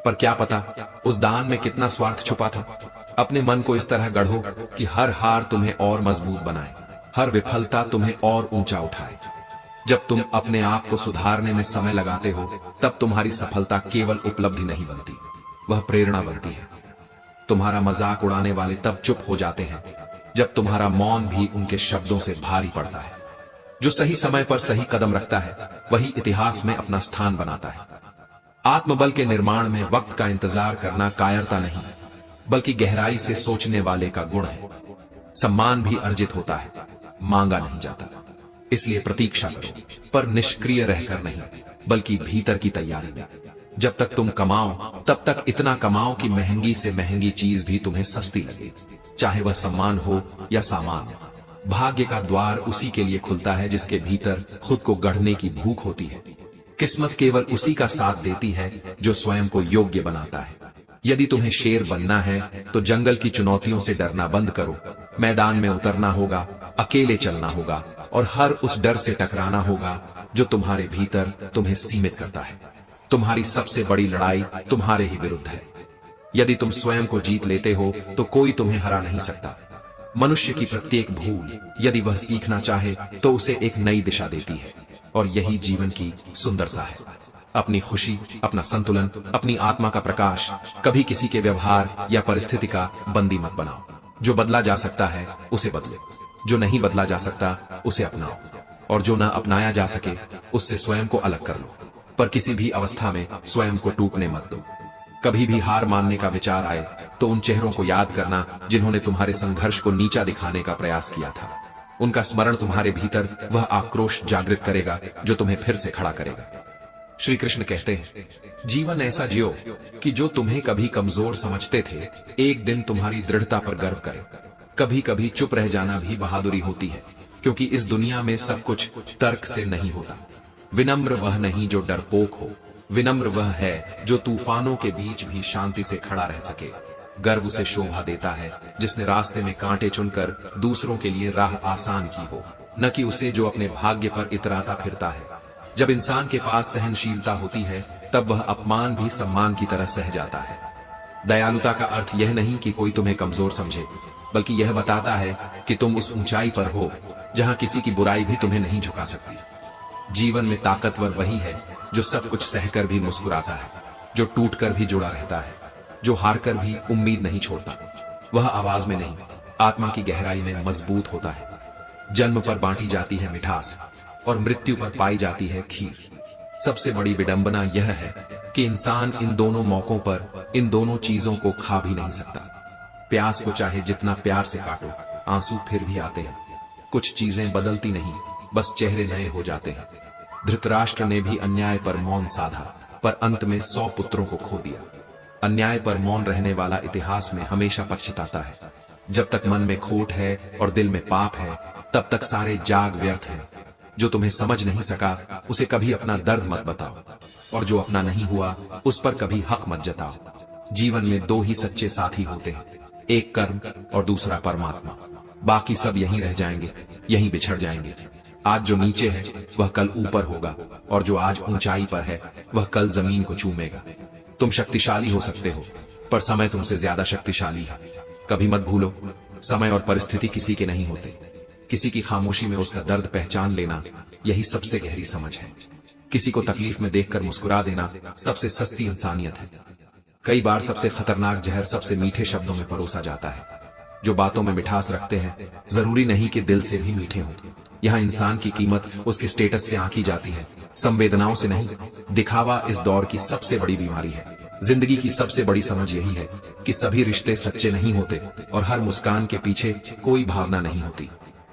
पर क्या पता उस दान में कितना स्वार्थ छुपा था। अपने मन को इस तरह गढ़ो कि हर हार तुम्हें और मजबूत बनाए, हर विफलता तुम्हें और ऊंचा उठाए। जब तुम अपने आप को सुधारने में समय लगाते हो, तब तुम्हारी सफलता केवल उपलब्धि नहीं बनती, वह प्रेरणा बनती है। तुम्हारा मजाक उड़ाने वाले तब चुप हो जाते हैं जब तुम्हारा मौन भी उनके शब्दों से भारी पड़ता है। जो सही समय पर सही कदम रखता है वही इतिहास में अपना स्थान बनाता है। आत्मबल के निर्माण में वक्त का इंतजार करना कायरता नहीं, बल्कि गहराई से सोचने वाले का गुण है। सम्मान भी अर्जित होता है, मांगा नहीं जाता। इसलिए प्रतीक्षा करो, पर निष्क्रिय रहकर नहीं, बल्कि भीतर की तैयारी में। जब तक तुम कमाओ तब तक इतना कमाओ कि महंगी से महंगी चीज भी तुम्हें सस्ती लगे, चाहे वह सम्मान हो या सामान। भाग्य का द्वार उसी के लिए खुलता है जिसके भीतर खुद को गढ़ने की भूख होती है। किस्मत केवल उसी का साथ देती है जो स्वयं को योग्य बनाता है। यदि तुम्हें शेर बनना है तो जंगल की चुनौतियों से डरना बंद करो। मैदान में उतरना होगा, अकेले चलना होगा, और हर उस डर से टकराना होगा जो तुम्हारे भीतर तुम्हें सीमित करता है। तुम्हारी सबसे बड़ी लड़ाई तुम्हारे ही विरुद्ध है। यदि तुम स्वयं को जीत लेते हो तो कोई तुम्हें हरा नहीं सकता। मनुष्य की प्रत्येक भूल, यदि वह सीखना चाहे तो उसे एक नई दिशा देती है, और यही जीवन की सुंदरता है। अपनी खुशी, अपना संतुलन, अपनी आत्मा का प्रकाश कभी किसी के व्यवहार या परिस्थिति का बंदी मत बनाओ। जो बदला जा सकता है उसे बदलो, जो नहीं बदला जा सकता उसे अपनाओ, और जो न अपनाया जा सके उससे स्वयं को अलग कर लो। पर किसी भी अवस्था में स्वयं को टूटने मत दो। कभी भी हार मानने का विचार आए तो उन चेहरों को याद करना जिन्होंने तुम्हारे संघर्ष को नीचा दिखाने का प्रयास किया था। उनका स्मरण तुम्हारे भीतर वह आक्रोश जागृत करेगा जो तुम्हें फिर से खड़ा करेगा। श्री कृष्ण कहते हैं, जीवन ऐसा जियो कि जो तुम्हें कभी कमजोर समझते थे एक दिन तुम्हारी दृढ़ता पर गर्व करे। कभी कभी चुप रह जाना भी बहादुरी होती है, क्योंकि इस दुनिया में सब कुछ तर्क से नहीं होता। विनम्र वह नहीं जो डरपोक हो, विनम्र वह है जो तूफानों के बीच भी शांति से खड़ा रह सके। गर्व उसे शोभा देता है जिसने रास्ते में कांटे चुनकर दूसरों के लिए राह आसान की हो, न कि उसे जो अपने भाग्य पर इतराता फिरता है। जब इंसान के पास सहनशीलता होती है तब वह अपमान भी सम्मान की तरह सह जाता है। दयालुता का अर्थ यह नहीं कि कोई तुम्हें कमजोर समझे, बल्कि यह बताता है कि तुम उस ऊंचाई पर हो जहां किसी की बुराई भी तुम्हें नहीं झुका सकती। जीवन में ताकतवर वही है जो सब कुछ सहकर भी मुस्कुराता है, जो टूटकर भी जुड़ा रहता है, जो हारकर भी उम्मीद नहीं छोड़ता। वह आवाज में नहीं, आत्मा की गहराई में मजबूत होता है। जन्म पर बांटी जाती है मिठास और मृत्यु पर पाई जाती है खीर। सबसे बड़ी विडंबना यह है कि इंसान इन दोनों मौकों पर इन दोनों चीजों को खा भी नहीं सकता। प्यास को चाहे जितना प्यार से काटो, आंसू फिर भी आते हैं। कुछ चीजें बदलती नहीं, बस चेहरे नए हो जाते हैं। धृतराष्ट्र ने भी अन्याय पर मौन साधा, पर अंत में 100 पुत्रों को खो दिया। अन्याय पर मौन रहने वाला इतिहास में हमेशा पछताता है। जब तक मन में खोट है और दिल में पाप है, तब तक सारे जाग व्यर्थ हैं। जो तुम्हें समझ नहीं सका उसे कभी अपना दर्द मत बताओ, और जो अपना नहीं हुआ उस पर कभी हक मत जताओ। जीवन में 2 ही सच्चे साथी होते हैं, एक कर्म और दूसरा परमात्मा। बाकी सब यहीं रह जाएंगे, यहीं बिछड़ जाएंगे। आज जो नीचे है वह कल ऊपर होगा, और जो आज ऊंचाई पर है वह कल जमीन को चूमेगा। तुम शक्तिशाली हो सकते हो, पर समय तुमसे ज्यादा शक्तिशाली है। कभी मत भूलो, समय और परिस्थिति किसी के नहीं होते। किसी की खामोशी में उसका दर्द पहचान लेना, यही सबसे गहरी समझ है। किसी को तकलीफ में देखकर मुस्कुरा देना सबसे सस्ती इंसानियत है। कई बार सबसे खतरनाक जहर सबसे मीठे शब्दों में परोसा जाता है। जो बातों में मिठास रखते हैं जरूरी नहीं कि दिल से भी मीठे हों। यहाँ इंसान की कीमत उसके स्टेटस से आंकी जाती है, संवेदनाओं से नहीं। दिखावा इस दौर की सबसे बड़ी बीमारी है। जिंदगी की सबसे बड़ी समझ यही है कि सभी रिश्ते सच्चे नहीं होते और हर मुस्कान के पीछे कोई भावना नहीं होती।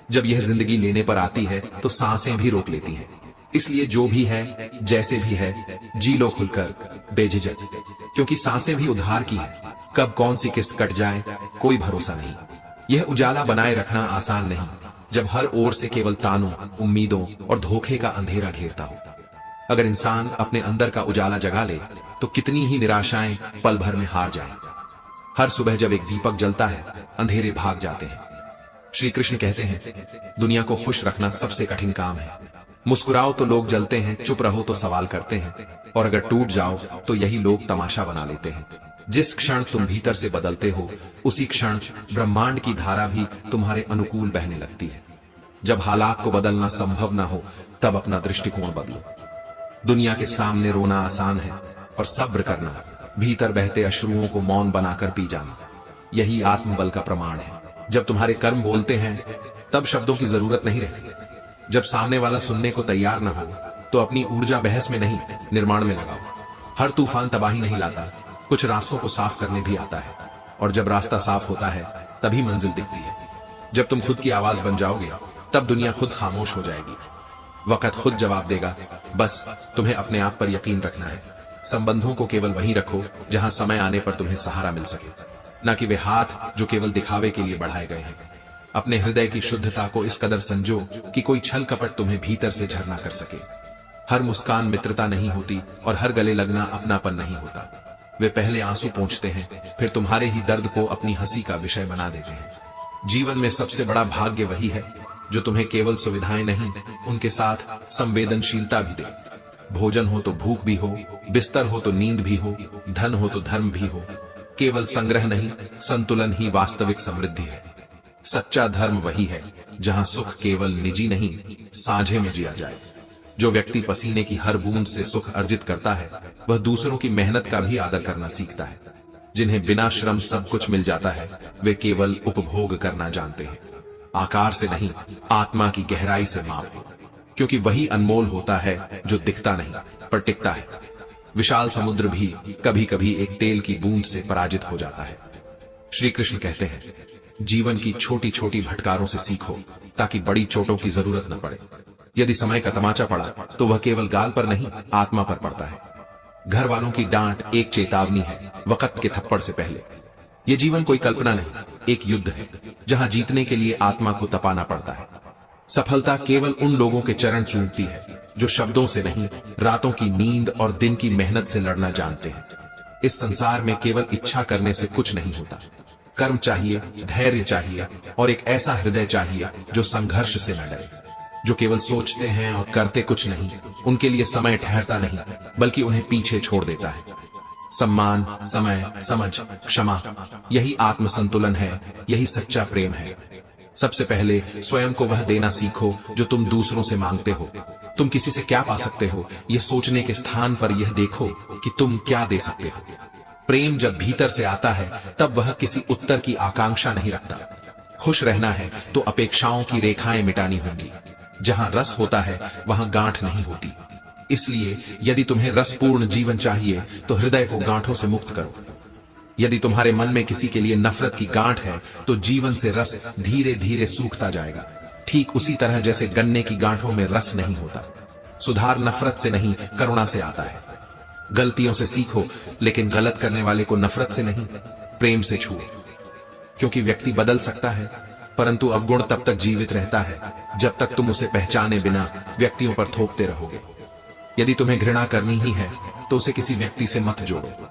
जब यह जिंदगी लेने पर आती है तो सांसें भी रोक लेती हैं। इसलिए जो भी है, जैसे भी है, जी लो खुलकर, बेझिझक, क्योंकि सांसें भी उधार की है। कब कौन सी किस्त कट जाए कोई भरोसा नहीं। यह उजाला बनाए रखना आसान नहीं जब हर ओर से केवल तानों, उम्मीदों और धोखे का अंधेरा घेरता हो। अगर इंसान अपने अंदर का उजाला जगा ले तो कितनी ही निराशाएं पल भर में हार जाए। हर सुबह जब एक दीपक जलता है अंधेरे भाग जाते हैं। श्री कृष्ण कहते हैं, दुनिया को खुश रखना सबसे कठिन काम है। मुस्कुराओ तो लोग जलते हैं, चुप रहो तो सवाल करते हैं, और अगर टूट जाओ तो यही लोग तमाशा बना लेते हैं। जिस क्षण तुम भीतर से बदलते हो उसी क्षण ब्रह्मांड की धारा भी तुम्हारे अनुकूल बहने लगती है। जब हालात को बदलना संभव ना हो तब अपना दृष्टिकोण बदलो। दुनिया के सामने रोना आसान है, और सब्र करना, भीतर बहते अश्रुओं को मौन बनाकर पी जाना, यही आत्मबल का प्रमाण है। जब तुम्हारे कर्म बोलते हैं तब शब्दों की जरूरत नहीं रहती। जब सामने वाला सुनने को तैयार न हो तो अपनी ऊर्जा बहस में नहीं, निर्माण में लगाओ। हर तूफान तबाही नहीं लाता, कुछ रास्तों को साफ करने भी आता है, और जब रास्ता साफ होता है तभी मंजिल दिखती है। जब तुम खुद की आवाज बन जाओगे तब दुनिया खुद खामोश हो जाएगी। वक्त खुद जवाब देगा, बस तुम्हें अपने आप पर यकीन रखना है। संबंधों को केवल वहीं रखो जहां समय आने पर तुम्हें सहारा मिल सके, न कि वे हाथ जो केवल दिखावे के लिए बढ़ाए गए हैं। अपने हृदय की शुद्धता को इस कदर संजो कि कोई छल कपट तुम्हें भीतर से झरना कर सके। हर मुस्कान मित्रता नहीं होती और हर गले लगना अपनापन नहीं होता। वे पहले आंसू पोंछते हैं, फिर तुम्हारे ही दर्द को अपनी हंसी का विषय बना देते हैं। जीवन में सबसे बड़ा भाग्य वही है जो तुम्हें केवल सुविधाएं नहीं, उनके साथ संवेदनशीलता भी दे। भोजन हो तो भूख भी हो, बिस्तर हो तो नींद भी हो, धन हो तो धर्म भी हो। केवल संग्रह नहीं, संतुलन ही वास्तविक समृद्धि है। सच्चा धर्म वही है जहां सुख केवल निजी नहीं, साझे में जिया जाए। जो व्यक्ति पसीने की हर बूंद से सुख अर्जित करता है वह दूसरों की मेहनत का भी आदर करना सीखता है। जिन्हें बिना श्रम सब कुछ मिल जाता है वे केवल उपभोग करना जानते हैं। आकार से नहीं, आत्मा की गहराई से मापो, क्योंकि वही अनमोल होता है जो दिखता नहीं पर टिकता है। विशाल समुद्र भी कभी कभी एक तेल की बूंद से पराजित हो जाता है। श्री कृष्ण कहते हैं, जीवन की छोटी छोटी भटकारों से सीखो ताकि बड़ी चोटों की जरूरत न पड़े। यदि समय का तमाचा पड़ा तो वह केवल गाल पर नहीं, आत्मा पर पड़ता है। घर वालों की डांट एक चेतावनी है, वक्त के थप्पड़ से पहले। ये जीवन कोई कल्पना नहीं, एक युद्ध है जहां जीतने के लिए आत्मा को तपाना पड़ता है। सफलता केवल उन लोगों के चरण चूमती है जो शब्दों से नहीं, रातों की नींद और दिन की मेहनत से लड़ना जानते हैं। इस संसार में केवल इच्छा करने से कुछ नहीं होता। कर्म चाहिए, धैर्य चाहिए और एक ऐसा हृदय चाहिए जो संघर्ष से न डरे। जो केवल सोचते हैं और करते कुछ नहीं, उनके लिए समय ठहरता नहीं बल्कि उन्हें पीछे छोड़ देता है। सम्मान, समय, समझ, क्षमा, यही आत्म संतुलन है, यही सच्चा प्रेम है। सबसे पहले स्वयं को वह देना सीखो जो तुम दूसरों से मांगते हो। तुम किसी से क्या पा सकते हो, यह सोचने के स्थान पर यह देखो कि तुम क्या दे सकते हो। प्रेम जब भीतर से आता है तब वह किसी उत्तर की आकांक्षा नहीं रखता। खुश रहना है तो अपेक्षाओं की रेखाएं मिटानी होंगी। जहां रस होता है वहां गांठ नहीं होती। इसलिए यदि तुम्हें रसपूर्ण जीवन चाहिए तो हृदय को गांठों से मुक्त करो। यदि तुम्हारे मन में किसी के लिए नफरत की गांठ है तो जीवन से रस धीरे धीरे सूखता जाएगा। ठीक उसी तरह जैसे गन्ने की गांठों में रस नहीं होता। सुधार नफरत से नहीं, करुणा से आता है। गलतियों से सीखो, लेकिन गलत करने वाले को नफरत से नहीं, प्रेम से छुओ। क्योंकि व्यक्ति बदल सकता है परंतु अवगुण तब तक जीवित रहता है जब तक तुम उसे पहचाने बिना व्यक्तियों पर थोपते रहोगे। यदि तुम्हें घृणा करनी ही है तो उसे किसी व्यक्ति से मत जोड़ो।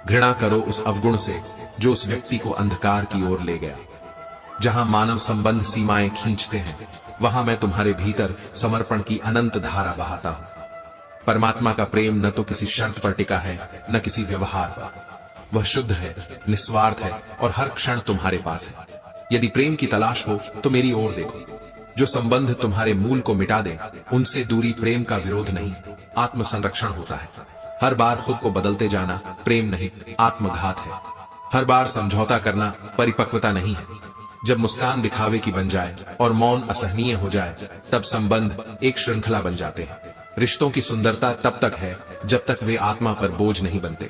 घृणा करो उस अवगुण से जो उस व्यक्ति को अंधकार की ओर ले गया। जहां मानव संबंध सीमाएं खींचते हैं वहां मैं तुम्हारे भीतर समर्पण की अनंत धारा बहाता हूं। परमात्मा का प्रेम न तो किसी शर्त पर टिका है न किसी व्यवहार पर। वह शुद्ध है, निस्वार्थ है और हर क्षण तुम्हारे पास है। यदि प्रेम की तलाश हो तो मेरी ओर देखो। जो संबंध तुम्हारे मूल को मिटा दे उनसे दूरी प्रेम का विरोध नहीं, आत्म संरक्षण होता है। हर बार खुद को बदलते जाना प्रेम नहीं, आत्मघात है। हर बार समझौता करना परिपक्वता नहीं है। जब मुस्कान दिखावे की बन जाए और मौन असहनीय हो जाए तब संबंध एक श्रृंखला बन जाते हैं। रिश्तों की सुंदरता तब तक है जब तक वे आत्मा पर बोझ नहीं बनते।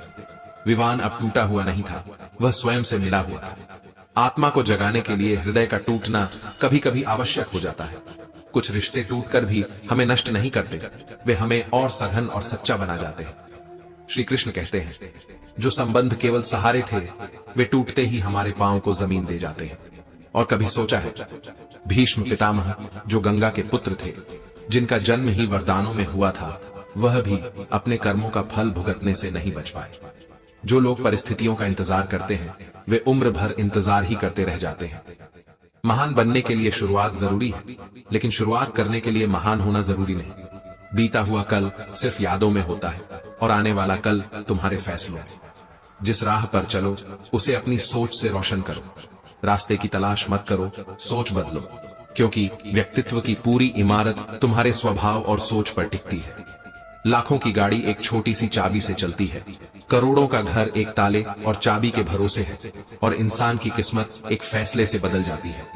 विवान अब टूटा हुआ नहीं था, वह स्वयं से मिला हुआ था। आत्मा को जगाने के लिए हृदय का टूटना कभी कभी आवश्यक हो जाता है। कुछ रिश्ते टूटकर भी हमें नष्ट नहीं करते, वे हमें और सघन और सच्चा बना जाते हैं। श्री कृष्ण कहते हैं, जो संबंध केवल सहारे थे वे टूटते ही हमारे पांव को जमीन दे जाते हैं। और कभी सोचा है, भीष्म पितामह जो गंगा के पुत्र थे, जिनका जन्म ही वरदानों में हुआ था, वह भी अपने कर्मों का फल भुगतने से नहीं बच पाए। जो लोग परिस्थितियों का इंतजार करते हैं वे उम्र भर इंतजार ही करते रह जाते हैं। महान बनने के लिए शुरुआत जरूरी है, लेकिन शुरुआत करने के लिए महान होना जरूरी नहीं। बीता हुआ कल सिर्फ यादों में होता है और आने वाला कल तुम्हारे फैसलों। जिस राह पर चलो उसे अपनी सोच से रोशन करो। रास्ते की तलाश मत करो, सोच बदलो। क्योंकि व्यक्तित्व की पूरी इमारत तुम्हारे स्वभाव और सोच पर टिकती है। लाखों की गाड़ी एक छोटी सी चाबी से चलती है, करोड़ों का घर एक ताले और चाबी के भरोसे है, और इंसान की किस्मत एक फैसले से बदल जाती है।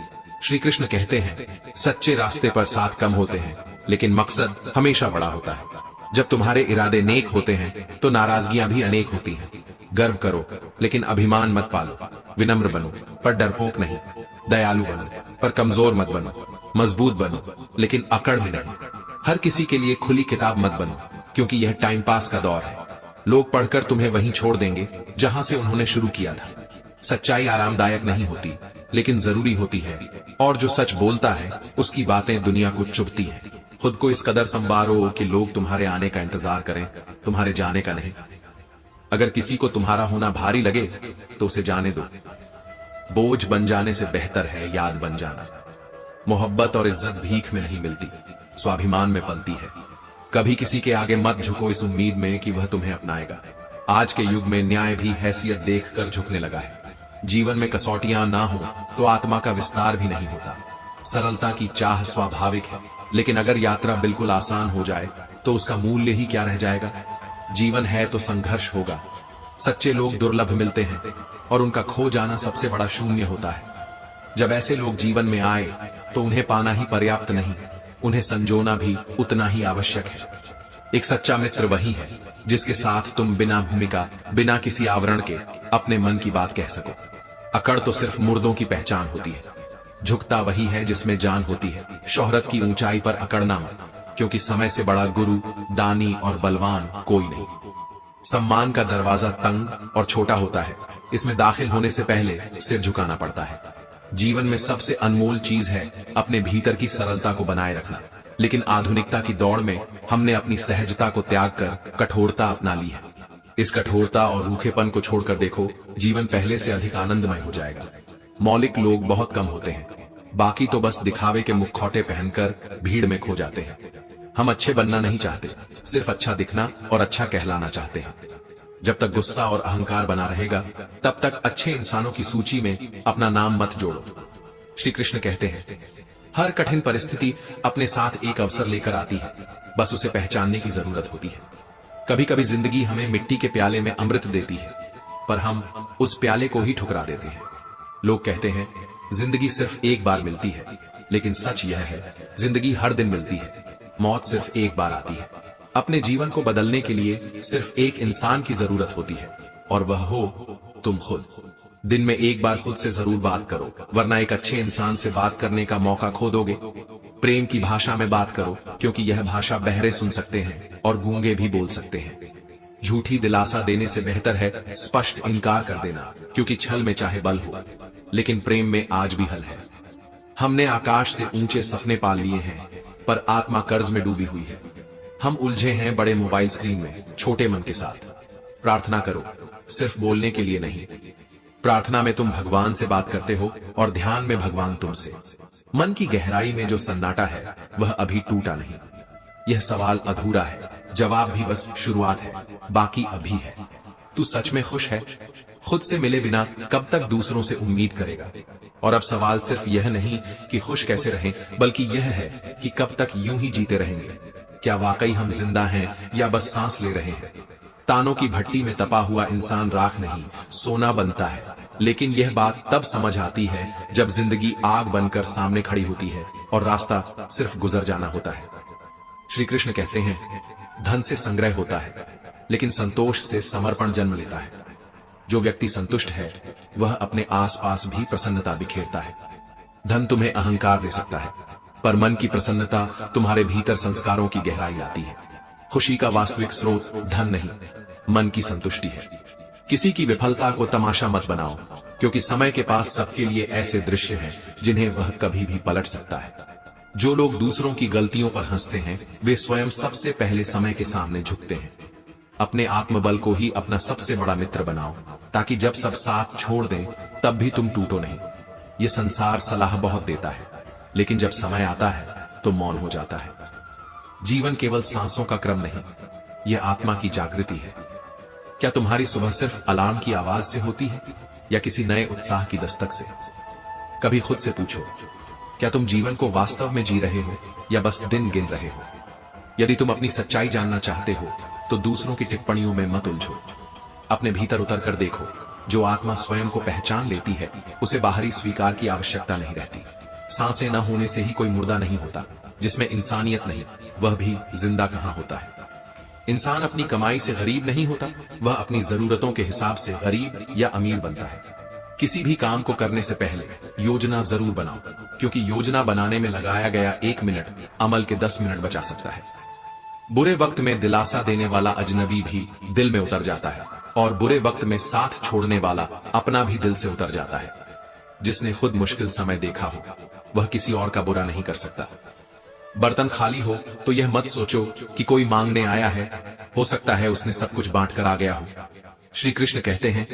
श्री कृष्ण कहते हैं, सच्चे रास्ते पर साथ कम होते हैं लेकिन मकसद हमेशा बड़ा होता है। जब तुम्हारे इरादे नेक होते हैं तो नाराजगियां भी अनेक होती हैं। गर्व करो लेकिन अभिमान मत पालो। विनम्र बनो पर डरपोक नहीं। दयालु बनो पर कमजोर मत बनो। मजबूत बनो लेकिन अकड़ में नहीं। हर किसी के लिए खुली किताब मत बनो, क्योंकि यह टाइम पास का दौर है। लोग पढ़कर तुम्हें वहीं छोड़ देंगे जहां से उन्होंने शुरू किया था। सच्चाई आरामदायक नहीं होती लेकिन जरूरी होती है, और जो सच बोलता है उसकी बातें दुनिया को चुभती हैं। खुद को इस कदर संवारो कि लोग तुम्हारे आने का इंतजार करें, तुम्हारे जाने का नहीं। अगर किसी को तुम्हारा होना भारी लगे तो उसे जाने दो। बोझ बन जाने से बेहतर है याद बन जाना। मोहब्बत और इज्जत भीख में नहीं मिलती, स्वाभिमान में पलती है। कभी किसी के आगे मत झुको इस उम्मीद में कि वह तुम्हें अपनाएगा। आज के युग में न्याय भी हैसियत देखकर झुकने लगा है। जीवन में कसौटियां ना हो तो आत्मा का विस्तार भी नहीं होता। सरलता की चाह स्वाभाविक है, लेकिन अगर यात्रा बिल्कुल आसान हो जाए तो उसका मूल्य ही क्या रह जाएगा। जीवन है तो संघर्ष होगा। सच्चे लोग दुर्लभ मिलते हैं और उनका खो जाना सबसे बड़ा शून्य होता है। जब ऐसे लोग जीवन में आए तो उन्हें पाना ही पर्याप्त नहीं, उन्हें संजोना भी उतना ही आवश्यक है। एक सच्चा मित्र वही है जिसके साथ तुम बिना भूमिका, बिना किसी आवरण के अपने मन की बात कह सको। अकड़ तो सिर्फ मुर्दों की पहचान होती है। झुकता वही है जिसमें जान होती है। शोहरत की ऊंचाई पर अकड़ना मत। क्योंकि समय से बड़ा गुरु, दानी और बलवान कोई नहीं। सम्मान का दरवाजा तंग और छोटा होता है, इसमें दाखिल होने से पहले सिर झुकाना पड़ता है। जीवन में सबसे अनमोल चीज है अपने भीतर की सरलता को बनाए रखना, लेकिन आधुनिकता की दौड़ में हमने अपनी सहजता को त्याग कर कठोरता अपना ली है। इस कठोरता और रूखेपन को छोड़कर देखो, जीवन पहले से अधिक आनंदमय हो जाएगा। मौलिक लोग बहुत कम होते हैं, बाकी तो बस दिखावे के मुखौटे पहनकर भीड़ में खो जाते हैं। हम अच्छे बनना नहीं चाहते, सिर्फ अच्छा दिखना और अच्छा कहलाना चाहते हैं। जब तक गुस्सा और अहंकार बना रहेगा, तब तक अच्छे इंसानों की सूची में अपना नाम मत जोड़ो। श्री कृष्ण कहते हैं, हर कठिन परिस्थिति अपने साथ एक अवसर लेकर आती है, बस उसे पहचानने की जरूरत होती है। कभी कभी जिंदगी हमें मिट्टी के प्याले में अमृत देती है, पर हम उस प्याले को ही ठुकरा देते हैं। लोग कहते हैं जिंदगी सिर्फ एक बार मिलती है, लेकिन सच यह है जिंदगी हर दिन मिलती है। मौत सिर्फ एक बार आती है। अपने जीवन को बदलने के लिए सिर्फ एक इंसान की जरूरत होती है, और वह हो तुम खुद। दिन में एक बार खुद से जरूर बात करो, वरना एक अच्छे इंसान से बात करने का मौका खो दोगे। प्रेम की भाषा में बात करो, क्योंकि यह भाषा बहरे सुन सकते हैं और गूंगे भी बोल सकते हैं। झूठी दिलासा देने से बेहतर है स्पष्ट इनकार कर देना, क्योंकि छल में चाहे बल हो, लेकिन प्रेम में आज भी हल है। हमने आकाश से ऊंचे सपने पाल लिए हैं, पर आत्मा कर्ज में डूबी हुई है। हम उलझे हैं बड़े मोबाइल स्क्रीन में, छोटे मन के साथ। प्रार्थना करो, सिर्फ बोलने के लिए नहीं। प्रार्थना में तुम भगवान से बात करते हो और ध्यान में भगवान तुमसे। मन की गहराई में जो सन्नाटा है वह अभी टूटा नहीं। यह सवाल अधूरा है, जवाब भी बस शुरुआत है, बाकी अभी है। तू सच में खुश है? खुद से मिले बिना कब तक दूसरों से उम्मीद करेगा? और अब सवाल सिर्फ यह नहीं कि खुश कैसे रहें, बल्कि यह है कि कब तक यूं ही जीते रहेंगे। क्या वाकई हम जिंदा हैं या बस सांस ले रहे हैं? तानों की भट्टी में तपा हुआ इंसान राख नहीं, सोना बनता है। लेकिन यह बात तब समझ आती है जब जिंदगी आग बनकर सामने खड़ी होती है और रास्ता सिर्फ गुजर जाना होता है। श्री कृष्ण कहते हैं, धन से संग्रह होता है, लेकिन संतोष से समर्पण जन्म लेता है। जो व्यक्ति संतुष्ट है वह अपने आसपास भी प्रसन्नता बिखेरता है। धन तुम्हें अहंकार दे सकता है, पर मन की प्रसन्नता तुम्हारे भीतर संस्कारों की गहराई लाती है। खुशी का वास्तविक स्रोत धन नहीं, मन की संतुष्टि है। किसी की विफलता को तमाशा मत बनाओ, क्योंकि समय के पास सबके लिए ऐसे दृश्य हैं जिन्हें वह कभी भी पलट सकता है। जो लोग दूसरों की गलतियों पर हंसते हैं, वे स्वयं सबसे पहले समय के सामने झुकते हैं। अपने आत्मबल को ही अपना सबसे बड़ा मित्र बनाओ, ताकि जब सब साथ छोड़ दें तब भी तुम टूटो नहीं। ये संसार सलाह बहुत देता है, लेकिन जब समय आता है तो मौन हो जाता है। जीवन केवल सांसों का क्रम नहीं, यह आत्मा की जागृति है। क्या तुम्हारी सुबह सिर्फ अलार्म की आवाज से होती है या किसी नए उत्साह की दस्तक से? कभी खुद से पूछो, क्या तुम जीवन को वास्तव में जी रहे हो या बस दिन गिन रहे हो? यदि तुम अपनी सच्चाई जानना चाहते हो तो दूसरों की टिप्पणियों में मत उलझो। अपने भीतर उतर कर देखो। जो आत्मा स्वयं को पहचान लेती है उसे बाहरी स्वीकार की आवश्यकता नहीं रहती। सांसें न होने से ही कोई मुर्दा नहीं होता। जिसमें इंसानियत नहीं, वह भी जिंदा कहां होता है। इंसान अपनी कमाई से गरीब नहीं होता, वह अपनी जरूरतों के हिसाब से गरीब या अमीर बनता है। किसी भी काम को करने से पहले योजना जरूर बनाओ, क्योंकि योजना बनाने में लगाया गया 1 मिनट अमल के 10 मिनट बचा सकता है। बुरे वक्त में दिलासा देने वाला अजनबी भी दिल में उतर जाता है, और बुरे वक्त में साथ छोड़ने वाला अपना भी दिल से उतर जाता है। जिसने खुद मुश्किल समय देखा हो वह किसी और का बुरा नहीं कर सकता। बर्तन खाली हो तो यह मत सोचो कि कोई मांगने आया है, हो सकता है उसने सब कुछ बांट कर आ गया हो। श्री कृष्ण कहते हैं,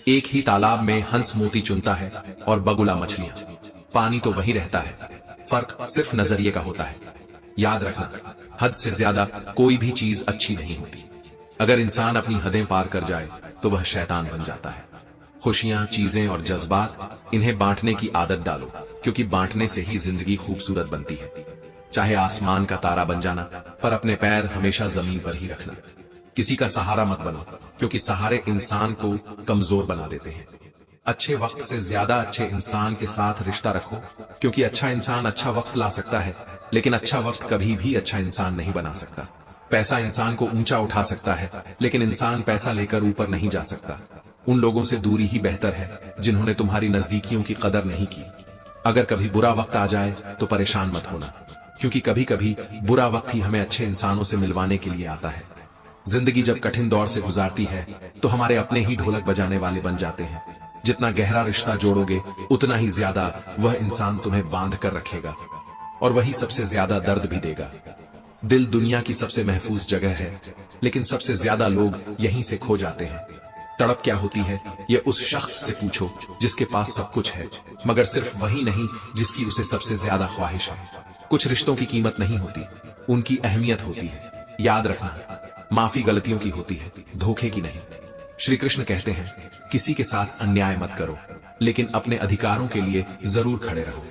एक ही तालाब में हंस मोती चुनता है और बगुला मछलियां। पानी तो वही रहता है, फर्क सिर्फ नजरिए का होता है। याद रखना, हद से ज्यादा कोई भी चीज अच्छी नहीं होती। अगर इंसान अपनी हदें पार कर जाए तो वह शैतान बन जाता है। खुशियां, चीजें और जज्बात, इन्हें बांटने की आदत डालो, क्योंकि बांटने से ही जिंदगी खूबसूरत बनती है। चाहे आसमान का तारा बन जाना, पर अपने पैर हमेशा जमीन पर ही रखना। किसी का सहारा मत बनो, क्योंकि सहारे इंसान को कमजोर बना देते हैं। अच्छे वक्त से ज्यादा अच्छे इंसान के साथ रिश्ता रखो, क्योंकि अच्छा इंसान अच्छा वक्त ला सकता है, लेकिन अच्छा वक्त कभी भी अच्छा इंसान नहीं बना सकता। पैसा इंसान को ऊंचा उठा सकता है, लेकिन इंसान पैसा लेकर ऊपर नहीं जा सकता। उन लोगों से दूरी ही बेहतर है जिन्होंने तुम्हारी नजदीकियों की कदर नहीं की। अगर कभी बुरा वक्त आ जाए तो परेशान मत होना, क्योंकि कभी कभी बुरा वक्त ही हमें अच्छे इंसानों से मिलवाने के लिए आता है। जिंदगी जब कठिन दौर से गुजारती है तो हमारे अपने ही ढोलक बजाने वाले बन जाते हैं। जितना गहरा रिश्ता जोड़ोगे उतना ही ज्यादा वह इंसान तुम्हें बांध कर रखेगा और वही सबसे ज्यादा दर्द भी देगा। दिल दुनिया की सबसे महफूज जगह है, लेकिन सबसे ज्यादा लोग यहीं से खो जाते हैं। तड़प क्या होती है ये उस शख्स से पूछो जिसके पास सब कुछ है, मगर सिर्फ वही नहीं जिसकी उसे सबसे ज्यादा ख्वाहिश है। कुछ रिश्तों की कीमत नहीं होती, उनकी अहमियत होती है। याद रखना, माफी गलतियों की होती है, धोखे की नहीं। श्री कृष्ण कहते हैं, किसी के साथ अन्याय मत करो, लेकिन अपने अधिकारों के लिए जरूर खड़े रहो।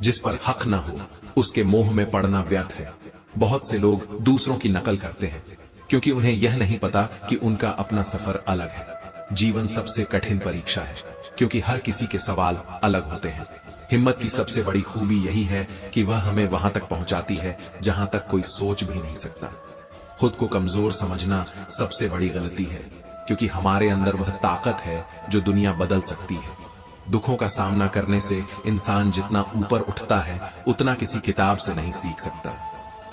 जिस पर हक न हो उसके मोह में पड़ना व्यर्थ है। बहुत से लोग दूसरों की नकल करते हैं क्योंकि उन्हें यह नहीं पता कि उनका अपना सफर अलग है। जीवन सबसे कठिन परीक्षा है क्योंकि हर किसी के सवाल अलग होते हैं। हिम्मत की सबसे बड़ी खूबी यही है कि वह हमें वहां तक पहुंचाती है जहां तक कोई सोच भी नहीं सकता। खुद को कमजोर समझना सबसे बड़ी गलती है, क्योंकि हमारे अंदर वह ताकत है जो दुनिया बदल सकती है। दुखों का सामना करने से इंसान जितना ऊपर उठता है उतना किसी किताब से नहीं सीख सकता।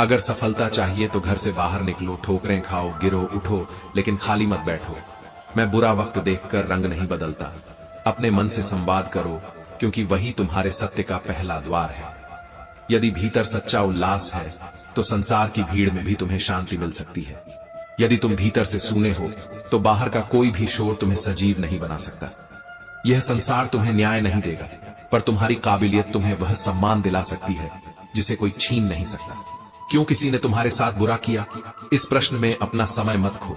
अगर सफलता चाहिए तो घर से बाहर निकलो, ठोकरें खाओ, गिरो, उठो, लेकिन खाली मत बैठो। मैं बुरा वक्त देखकर रंग नहीं बदलता। अपने मन से संवाद करो, क्योंकि वही तुम्हारे सत्य का पहला द्वार है। यदि भीतर सच्चा उल्लास है तो संसार की भीड़ में भी तुम्हें शांति मिल सकती है। यदि तुम भीतर से सूने हो तो बाहर का कोई भी शोर तुम्हें सजीव नहीं बना सकता। यह संसार तुम्हें न्याय नहीं देगा, पर तुम्हारी काबिलियत तुम्हें वह सम्मान दिला सकती है जिसे कोई छीन नहीं सकता। क्यों किसी ने तुम्हारे साथ बुरा किया, इस प्रश्न में अपना समय मत खो।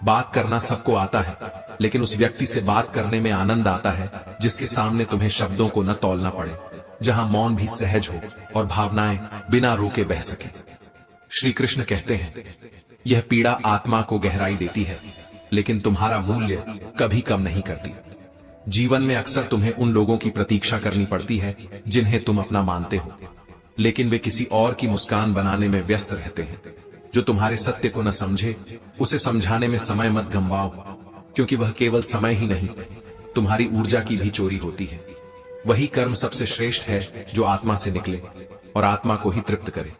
बात करना सबको आता है, लेकिन उस व्यक्ति से बात करने में आनंद आता है जिसके सामने तुम्हें शब्दों को न तौलना पड़े, जहां मौन भी सहज हो और भावनाएं बिना रोके बह सके। श्री कृष्ण कहते हैं, यह पीड़ा आत्मा को गहराई देती है, लेकिन तुम्हारा मूल्य कभी कम नहीं करती। जीवन में अक्सर तुम्हें उन लोगों की प्रतीक्षा करनी पड़ती है जिन्हें तुम अपना मानते हो, लेकिन वे किसी और की मुस्कान बनाने में व्यस्त रहते हैं। जो तुम्हारे सत्य को न समझे उसे समझाने में समय मत गंवाओ, क्योंकि वह केवल समय ही नहीं, तुम्हारी ऊर्जा की भी चोरी होती है। वही कर्म सबसे श्रेष्ठ है जो आत्मा से निकले और आत्मा को ही तृप्त करे।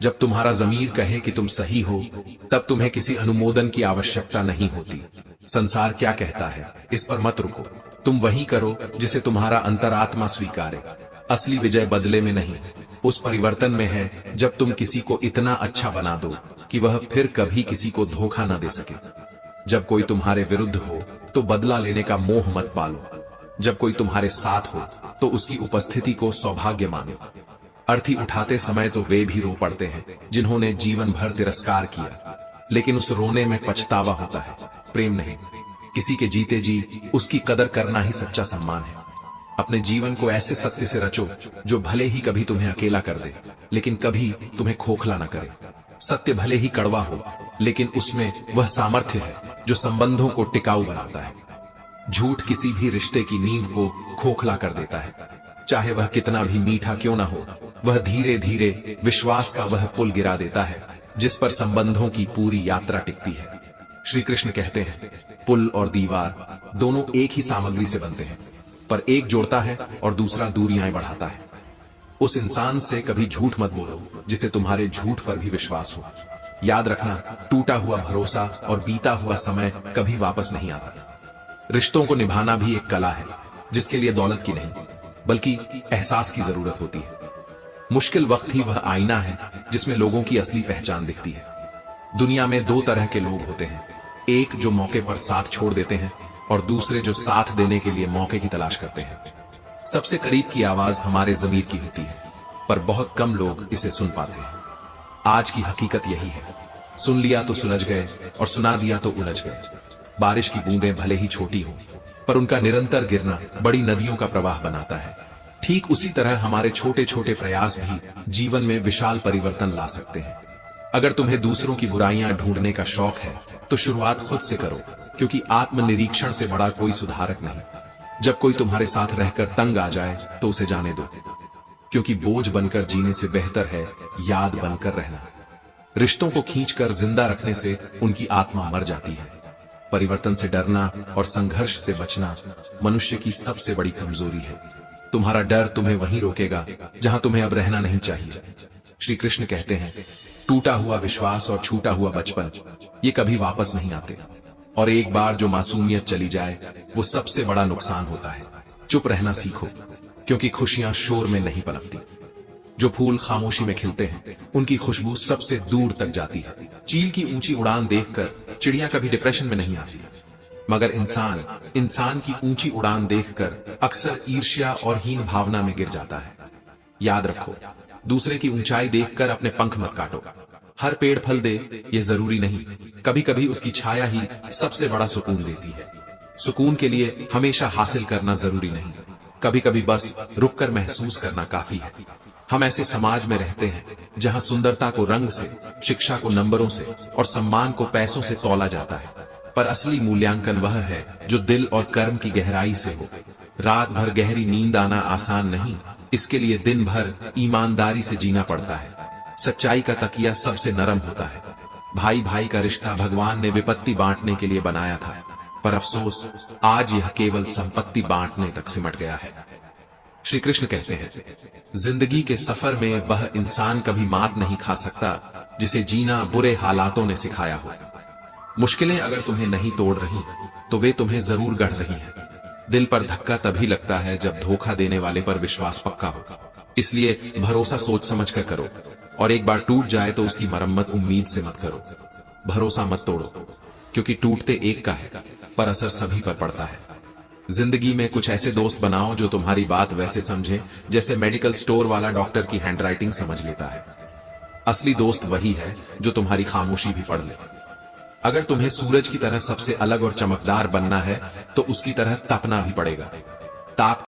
जब तुम्हारा ज़मीर कहे कि तुम सही हो, तब तुम्हें किसी अनुमोदन की आवश्यकता नहीं होती। संसार क्या कहता है इस पर मत रुको, तुम वही करो जिसे तुम्हारा अंतरात्मा स्वीकारे। असली विजय बदले में नहीं, उस परिवर्तन में है जब तुम किसी को इतना अच्छा बना दो कि वह फिर कभी किसी को धोखा न दे सके। जब कोई तुम्हारे विरुद्ध हो तो बदला लेने का मोह मत पालो। जब कोई तुम्हारे साथ हो तो उसकी उपस्थिति को सौभाग्य मानो। अर्थी उठाते समय तो वे भी रो पड़ते हैं जिन्होंने जीवन भर तिरस्कार किया, लेकिन उस रोने में पछतावा होता है, प्रेम नहीं। किसी के जीते जी उसकी कदर करना ही सच्चा सम्मान है। अपने जीवन को ऐसे सत्य से रचो जो भले ही कभी तुम्हें अकेला कर दे, लेकिन कभी तुम्हें खोखला न करे। सत्य भले ही कड़वा हो, लेकिन उसमें वह सामर्थ्य है जो संबंधों को टिकाऊ बनाता है। झूठ किसी भी रिश्ते की नींव को खोखला कर देता है, चाहे वह कितना भी मीठा क्यों ना हो। वह धीरे धीरे विश्वास का वह पुल गिरा देता है जिस पर संबंधों की पूरी यात्रा टिकती है। श्री कृष्ण कहते हैं, पुल और दीवार दोनों एक ही सामग्री से बनते हैं, पर एक जोड़ता है और दूसरा दूरियां बढ़ाता है। उस इंसान से कभी झूठ मत बोलो जिसे तुम्हारे झूठ पर भी विश्वास हो। याद रखना, टूटा हुआ भरोसा और बीता हुआ समय कभी वापस नहीं आता। रिश्तों को निभाना भी एक कला है जिसके लिए दौलत की नहीं बल्कि एहसास की जरूरत होती है। मुश्किल वक्त ही वह आईना है जिसमें लोगों की असली पहचान दिखती है। दुनिया में दो तरह के लोग होते हैं, एक जो मौके पर साथ छोड़ देते हैं और दूसरे जो साथ देने के लिए मौके की तलाश करते हैं। सबसे करीब की आवाज हमारे ज़मीर की होती है, पर बहुत कम लोग इसे सुन पाते हैं। आज की हकीकत यही है, सुन लिया तो सुलझ गए और सुना दिया तो उलझ गए। बारिश की बूंदें भले ही छोटी हो, पर उनका निरंतर गिरना बड़ी नदियों का प्रवाह बनाता है। ठीक उसी तरह हमारे छोटे छोटे प्रयास भी जीवन में विशाल परिवर्तन ला सकते हैं। अगर तुम्हें दूसरों की बुराइयां ढूंढने का शौक है तो शुरुआत खुद से करो, क्योंकि आत्मनिरीक्षण से बड़ा कोई सुधारक नहीं। जब कोई तुम्हारे साथ रहकर तंग आ जाए तो उसे जाने दो, क्योंकि बोझ बनकर जीने से बेहतर है याद बनकर रहना। रिश्तों को खींचकर जिंदा रखने से उनकी आत्मा मर जाती है। परिवर्तन से डरना और संघर्ष से बचना मनुष्य की सबसे बड़ी कमजोरी है। तुम्हारा डर तुम्हें वहीं रोकेगा जहां तुम्हें अब रहना नहीं चाहिए। श्री कृष्ण कहते हैं, टूटा हुआ विश्वास और छूटा हुआ बचपन ये कभी वापस नहीं आते, और एक बार जो मासूमियत चली जाए वो सबसे बड़ा नुकसान होता है। चुप रहना सीखो, क्योंकि खुशियां शोर में नहीं पनपती। जो फूल खामोशी में खिलते हैं उनकी खुशबू सबसे दूर तक जाती है। चील की ऊंची उड़ान देखकर चिड़िया कभी डिप्रेशन में नहीं आती, मगर इंसान की ऊंची उड़ान देखकर अक्सर ईर्ष्या और हीन भावना में गिर जाता है। याद रखो, दूसरे की ऊंचाई देखकर अपने पंख मत काटो। हर पेड़ फल दे ये जरूरी नहीं, कभी कभी उसकी छाया ही सबसे बड़ा सुकून देती है। सुकून के लिए हमेशा हासिल करना जरूरी नहीं, कभी कभी बस रुककर महसूस करना काफी है। हम ऐसे समाज में रहते हैं जहां सुंदरता को रंग से, शिक्षा को नंबरों से और सम्मान को पैसों से तौला जाता है, पर असली मूल्यांकन वह है जो दिल और कर्म की गहराई से हो। रात भर गहरी नींद आना आसान नहीं, इसके लिए दिन भर ईमानदारी से जीना पड़ता है। सच्चाई का तकिया सबसे नरम होता है। भाई भाई का रिश्ता भगवान ने विपत्ति बांटने के लिए बनाया था, पर अफसोस आज यह केवल संपत्ति बांटने तक सिमट गया है। श्री कृष्ण कहते हैं, जिंदगी के सफर में वह इंसान कभी मात नहीं खा सकता जिसे जीना बुरे हालातों ने सिखाया हो। मुश्किलें अगर तुम्हें नहीं तोड़ रही तो वे तुम्हें जरूर गढ़ रही हैं। दिल पर धक्का तभी लगता है जब धोखा देने वाले पर विश्वास पक्का हो। इसलिए भरोसा सोच समझ कर करो, और एक बार टूट जाए तो उसकी मरम्मत उम्मीद से मत करो। भरोसा मत तोड़ो, क्योंकि टूटते एक का है पर असर सभी पर पड़ता है। जिंदगी में कुछ ऐसे दोस्त बनाओ जो तुम्हारी बात वैसे समझे जैसे मेडिकल स्टोर वाला डॉक्टर की हैंडराइटिंग समझ लेता है। असली दोस्त वही है जो तुम्हारी खामोशी भी पढ़ ले। अगर तुम्हें सूरज की तरह सबसे अलग और चमकदार बनना है तो उसकी तरह तपना भी पड़ेगा। ताप